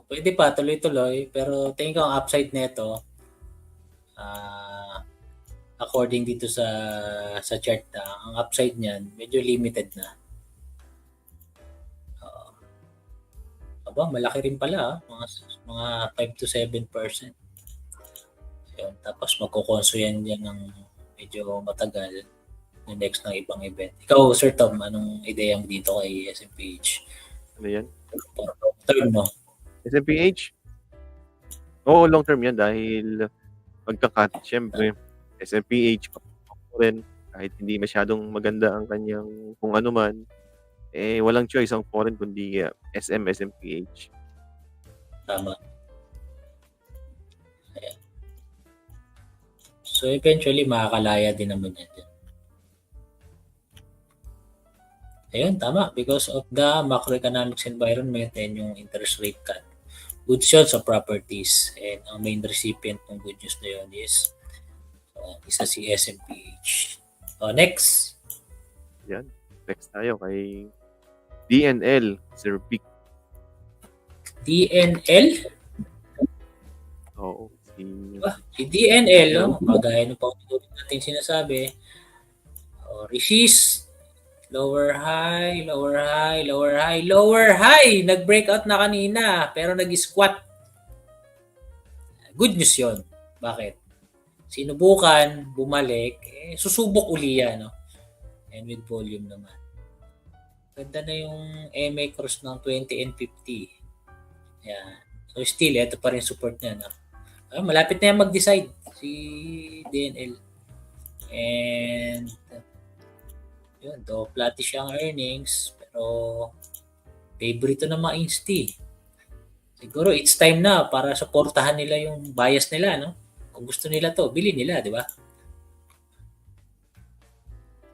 Pwede pa, tuloy-tuloy. Pero tingin ko ang upside nito, according dito sa chart na, ang upside niyan, medyo limited na. Malaki rin pala. Mga 5 to 7%. Yun. Tapos magkukonso yan ng medyo matagal na next ng ibang event. Ikaw, Sir Tom, anong ideya mo dito kay SMPH? Ano yan? Term mo. SMPH? Oo, long term yan dahil pagka-cut, syempre, SMPH rin, kahit hindi masyadong maganda ang kanyang kung ano man, walang choice ang foreign kundi SMPH. Tama. Ayan. So eventually, makakalaya din naman yan. Ayun, tama. Because of the macroeconomics environment and yung interest rate cut. Good yun sa properties. And ang main recipient ng good news na yun is isa si SMPH. Next. Yan. Next tayo kay DNL, Sir Vic. DNL? Oo. Si DNL, no? Kagaya nung paulit natin sinasabi, resist, lower high, lower high, lower high, lower high. Nag-breakout na kanina, pero nag-squat. Good news yun. Bakit? Sinubukan, bumalik, susubok uli yan, no? And with volume naman. Ganda na yung MA cross ng 20 and 50. Yan. So still, ito pa rin support niya, no? Malapit na yan mag-decide si DNL. And yun, though flattish ang earnings, pero favorite na mga insti. Siguro it's time na para suportahan nila yung bias nila, no? Kung gusto nila to, bilhin nila, di ba?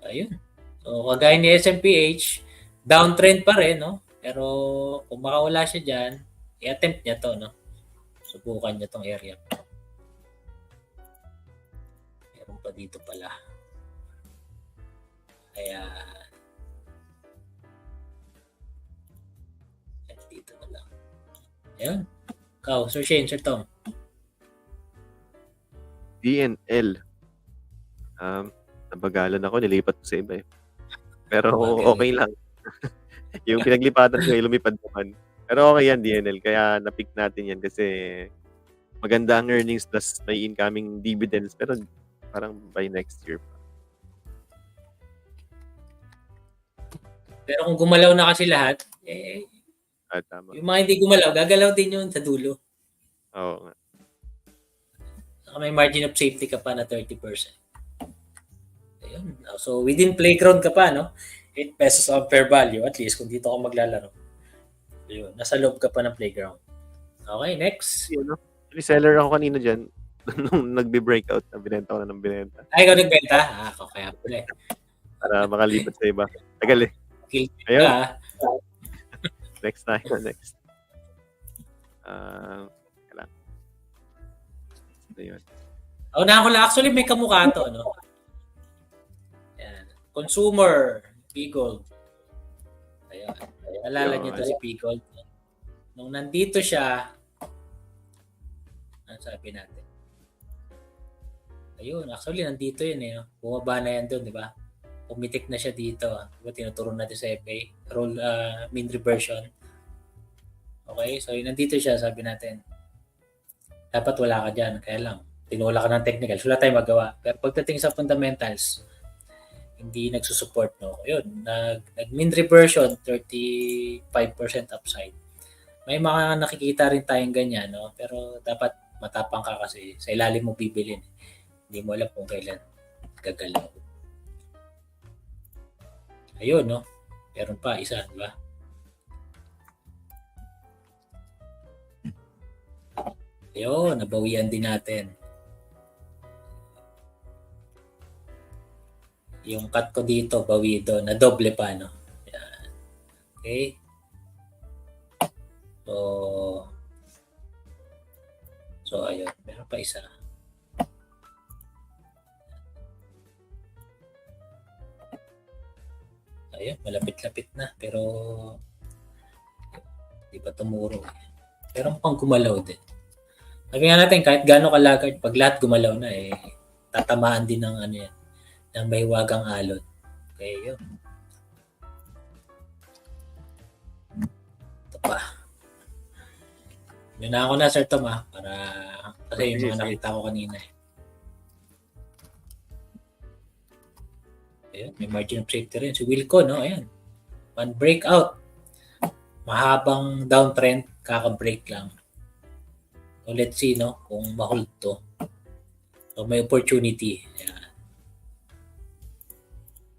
Ayun. So, kagaya ni SMPH, downtrend pa rin, no? Pero kung makawala siya dyan, i-attempt niya to, no? Subukan niya tong area. dito pala. Kaya, dito na lang. Ayun. Ikaw, Sir Shane, Sir Tom. DNL. Nabagalan ako, nilipat ko sa iba eh. Pero Okay. okay lang. Yung pinaglipatan ko, lumipad naman. Pero okay yan, DNL. Kaya na-pick natin yan kasi maganda ang earnings plus may incoming dividends. Pero parang by next year pa. Pero kung gumalaw na kasi lahat, Tama. yung mga hindi gumalaw, gagalaw din yun sa dulo. Oo nga. Saka may margin of safety ka pa na 30%. Ayun. So, within playground ka pa, no? 8 pesos on fair value. At least, kung dito ka maglalaro. Ayun. Nasa loob ka pa ng playground. Okay, next. Actually, seller ako kanina dyan. Nung nagbe-breakout, binenta ko na ng binenta. Ay, ikaw nagbenta? Kaya pala eh. Para makalipat sa iba. Tagal eh. Guilty Ayun. ka. Next tayo. Next. Kailangan. Ito yun. Unahan ko lang. Actually, may kamukha to, no? Yan. Consumer. P-Gold. Ayun. Nalala niyo to si P-Gold. Nung nandito siya, ano sabi natin? Ayun. Actually, nandito yun eh. Bumaba na yan doon, di ba? Pumitik na siya dito. Diba, tinuturo natin sa FA. Mean reversion. Okay? So, nandito siya, sabi natin. Dapat wala ka dyan. Kaya lang, tinula ka ng technical. Wala tayong magawa. Pero pagdating sa fundamentals, hindi nagsusupport, no? Yun, nag-mean reversion, 35% upside. May mga nakikita rin tayong ganyan, no? Pero dapat matapang ka kasi sa ilalim mo bibilin. Hindi mo alam kung kailan gagalaw. Ayun, no? Meron pa, isa, di ba? Ayun, nabawian din natin. Yung cut ko dito, bawi doon, na doble pa, no? Yan. Okay? So, ayun. Meron pa isa. Ayun, malapit-lapit na. Pero, di pa tumuro. Pero mukhang gumalaw din. Sabi nga natin, kahit gaano kalagad, pag lahat gumalaw na, tatamaan din ng ano yan, ng may wagang alon. Okay, yun. Ito pa. Yun na ako na, Sir Tom, para kasi yung mga nakita ko kanina. Ayun, may margin of safety rin. Si Wilco, no? Ayan. One breakout. Mahabang downtrend, kaka-break lang. So, let's see, no? Kung ma-hold to. So, may opportunity. Ayan.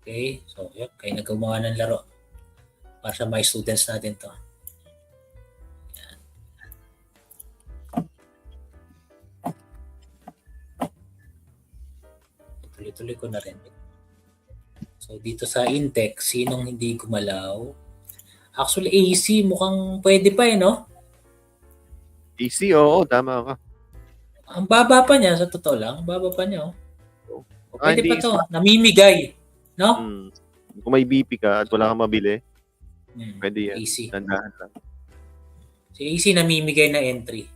Okay, so yun, kayo na gumawa ng laro para sa mga students natin to. Yan. Tuloy-tuloy ko na rin. So dito sa Intex, sinong hindi gumalaw? Actually, AC mukhang pwede pa no? AC, oo, tama ka. Ang baba pa niya, sa totoo lang. Ang baba pa niya, Pwede pa to. AC. Namimigay. No? Kung may BP ka at wala kang mabili, pwede yan. AC. Dandahan lang. Si AC namimigay na entry.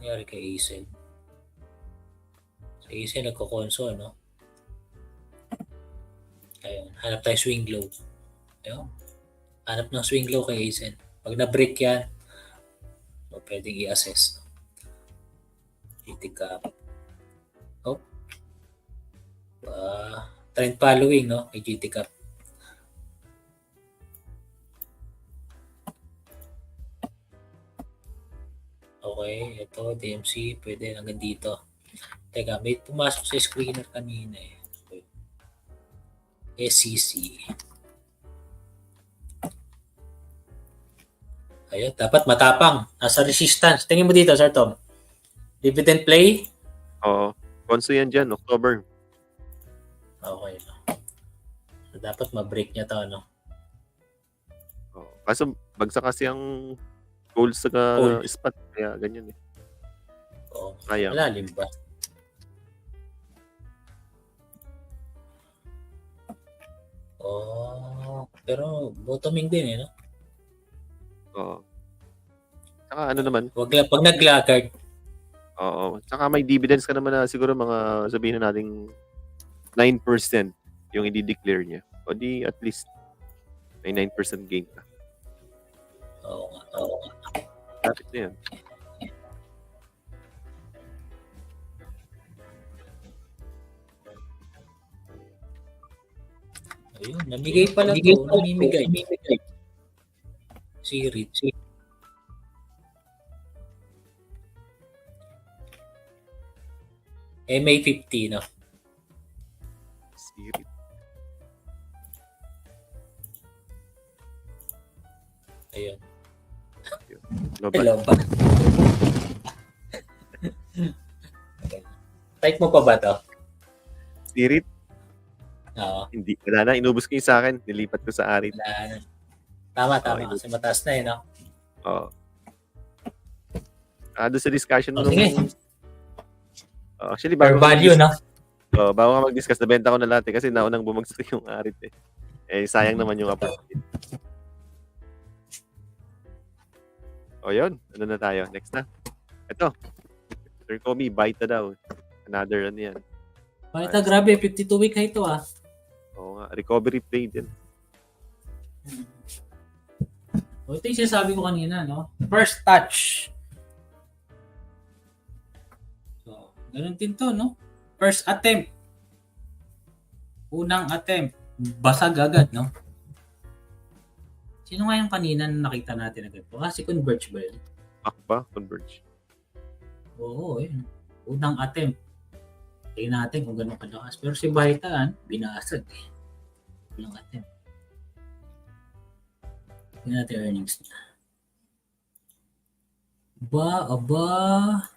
Nangyari kay AC. Si AC nagko-console, no? Ayun. Hanap tayo swing low. Ayun. Hanap ng swing low kay Aizen. Pag na-break yan, so pwedeng i-assess. GT cap. Trend following, no? Kay GT cap. Okay, ito, DMC, pwede hanggang dito. Teka, may pumasok sa screener kanina SCC. Ayun, dapat matapang. Nasa resistance. Tingin mo dito, Sir Tom. Dividend play? Oo. Konso yan dyan, October. Okay. So, dapat ma-break niya to, no? Kaso bagsak kasi ang gold sa Gold. spot kaya ganyan eh. Oo. Sayang. Malalim ba? Oh, pero bottoming din eh, no? Oo. Saka ano naman, Pag nag-laggard, oo. Saka may dividends ka naman na siguro mga sabihin na nating 9% yung i-declare niya. O di at least may 9% gain ka. oo nga, oo nga. Lapit na yan. Ayun, namigay pala to. Namimigay. Si Rich. May 50, no? Sirit. Ayun. Global. Hello ba? Type mo pa ba to? Sirit. Oo. Hindi. Wala na. Inubos ko yung sa akin. Nilipat ko sa Arit. Wala na. Tama. Okay. Kasi mataas na eh, no? Oo. Doon sa discussion mo Sige. actually, Per value, no? Bago ka mag-discuss, nabenta ko na lahat eh, kasi naunang bumagsak yung Arit eh. Sayang naman yung approach. Yun. Ano na tayo? Next na. Ito. Sir Komi, Baita daw. Another ano yan. Bakit grabe, 52-week high to ah. Oo nga. Recovery play din. Ito yung sinasabi ko kanina, no? First touch. So, ganun din to, no? First attempt. Unang attempt. Basag agad, no? Sino nga yung kanina na nakita natin agad po? Si Converge ba yun? Akba, Converge. Oo, yun. Unang attempt. Tingnan natin kung gano'ng kalakas. Pero si Baitan, binasag eh. Unang attempt. Tingnan natin earnings na. Aba.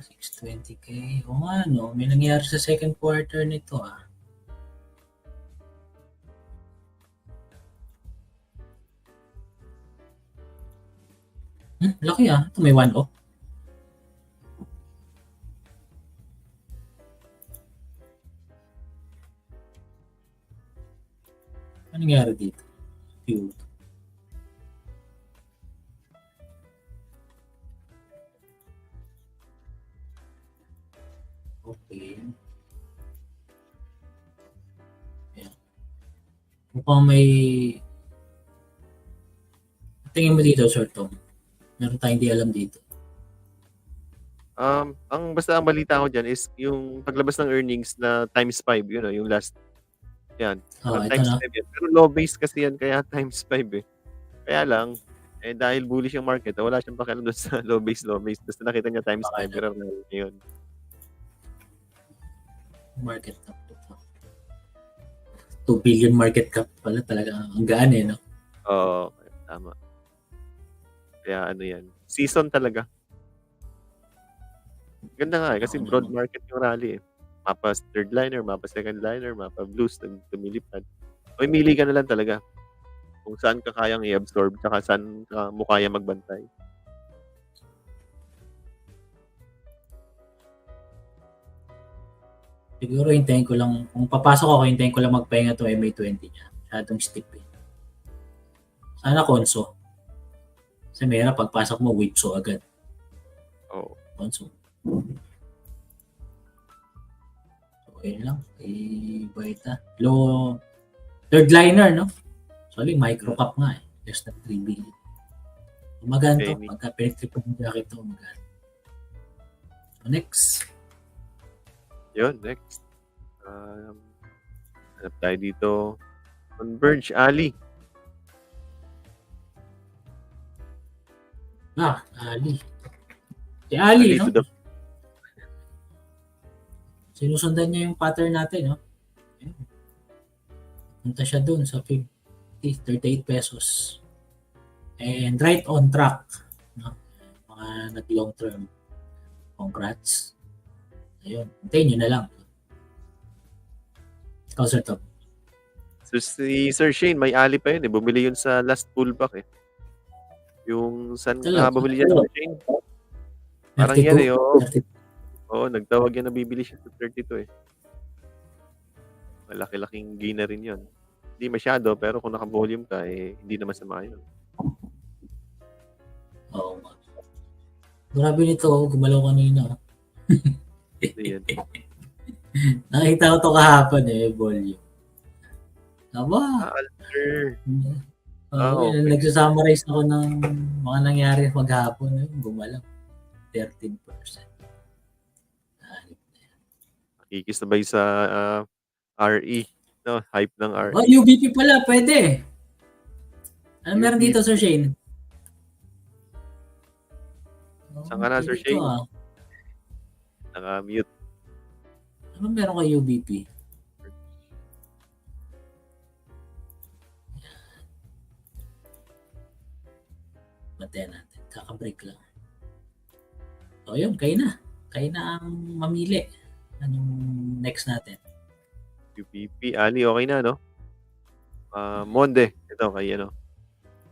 620k. O nga, no? May nangyari sa second quarter nito ah. Laki ah. Ito may 1-off. Ano nangyari dito? Few. Okay. Ayan. Mukhang may... Tingin mo dito, Sir Tom. Meron tayong di alam dito. Basta ang balita ko dyan is yung paglabas ng earnings na times 5, yun yung last. Yan. Ito Times na. 5 yan. Pero low base kasi yan, kaya times 5 eh. Kaya lang, dahil bullish yung market, wala siyang pakialam doon sa low base. Basta nakita niya times 5, pero yun. Market cap. 2 billion market cap pala talaga. Ang gaan eh, no? Oo, tama. Kaya ano yan. Season talaga. Ganda nga kasi broad market yung rally eh. Mapa third liner, mapa second liner, mapa blues, tumilipad. Mili ka na lang talaga. Kung saan ka kayang i-absorb, tsaka saan ka mo kaya magbantay. Siguro hintayin ko lang, kung papasok ako, hintayin ko lang magpahinga to MA20 niya. Masyadong steep eh. Sana konso. Kasi mayroon pagpasok mo, whipso agad. Oo. Konso. Okay lang. Baita. Low, third liner, no? Sorry, micro cap nga eh. Less than 3 billion. Umagaan to. Pagka pinag-trip ng jacket to, umagaan. So, next. Yun, next. Hanap tayo dito. Converge, Ali. Ali. Si Ali, no? Sinusundan niya yung pattern natin, no? Punta siya dun sa 38 pesos. And right on track. No? Mga nag-long term. Congrats. Ayun. Hintayin nyo na lang. Oh, Sir Tom. So, si Sir Shane, may ali pa yun eh. Bumili yun sa last pullback eh. Yung saan nga Talaga. bumili yan, Sir Shane? Parang yan eh, 32. oo. 32. Oo, nagtawag yan na bibili siya sa 32 eh. Malaki-laking gain na rin yun. Hindi masyado, pero kung naka-volume ka, eh, hindi naman sama yun. Oo nga. Grabe nito, gumalaw kanina. Hindi yan. Nakita ko to kahapon eh, volume. Aba, Alter. okay. Okay. Nagsusummarize ako ng mga nangyari maghapon. Gumalaw. 13%. Kikisabay sa RE. No, hype ng RE. Oh, UBP pala, pwede. Ano meron UBP. dito, Sir Shane? Saan ka na, Sir Pwede to, Shane? Naka-mute. Ano meron kay UBP? Bantayan natin. Kaka-break lang. So, yun. Kayo na. Kayo na ang mamili. Anong next natin? UPP. Ali, okay na, no? Monde. Ito, kay ano.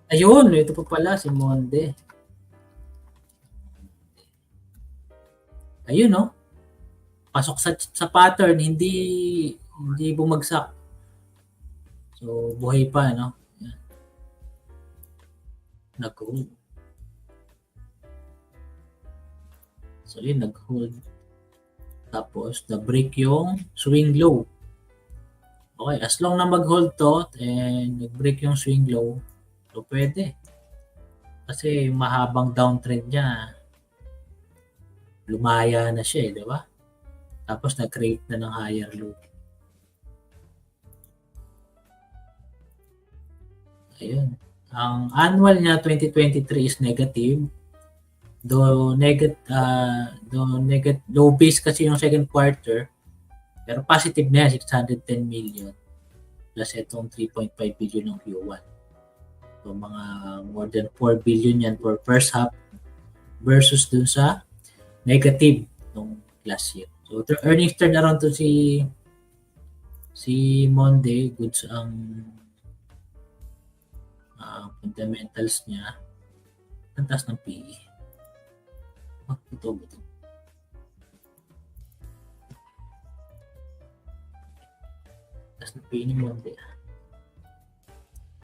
Ayun. Ito pa pala si Monde. Ayun, no? Pasok sa pattern. Hindi bumagsak. So, buhay pa, no? Nag-hold. So, yun, nag-hold. Tapos, na-break yung swing low. Okay, as long na mag-hold to and nag-break yung swing low, so pwede. Kasi yung mahabang downtrend niya, lumaya na siya, di ba? Tapos, nag-create na ng higher low. Ayun. Ang annual niya 2023 is negative. Though low base kasi yung second quarter, pero positive na yan, 610 million plus itong 3.5 billion ng Q1. So mga more than 4 billion yan for first half versus dun sa negative nung last year. So earnings turnaround to si Monde, goods ang fundamentals niya. Ang taas ng PE. Ito. Taas ng PE ni Monde.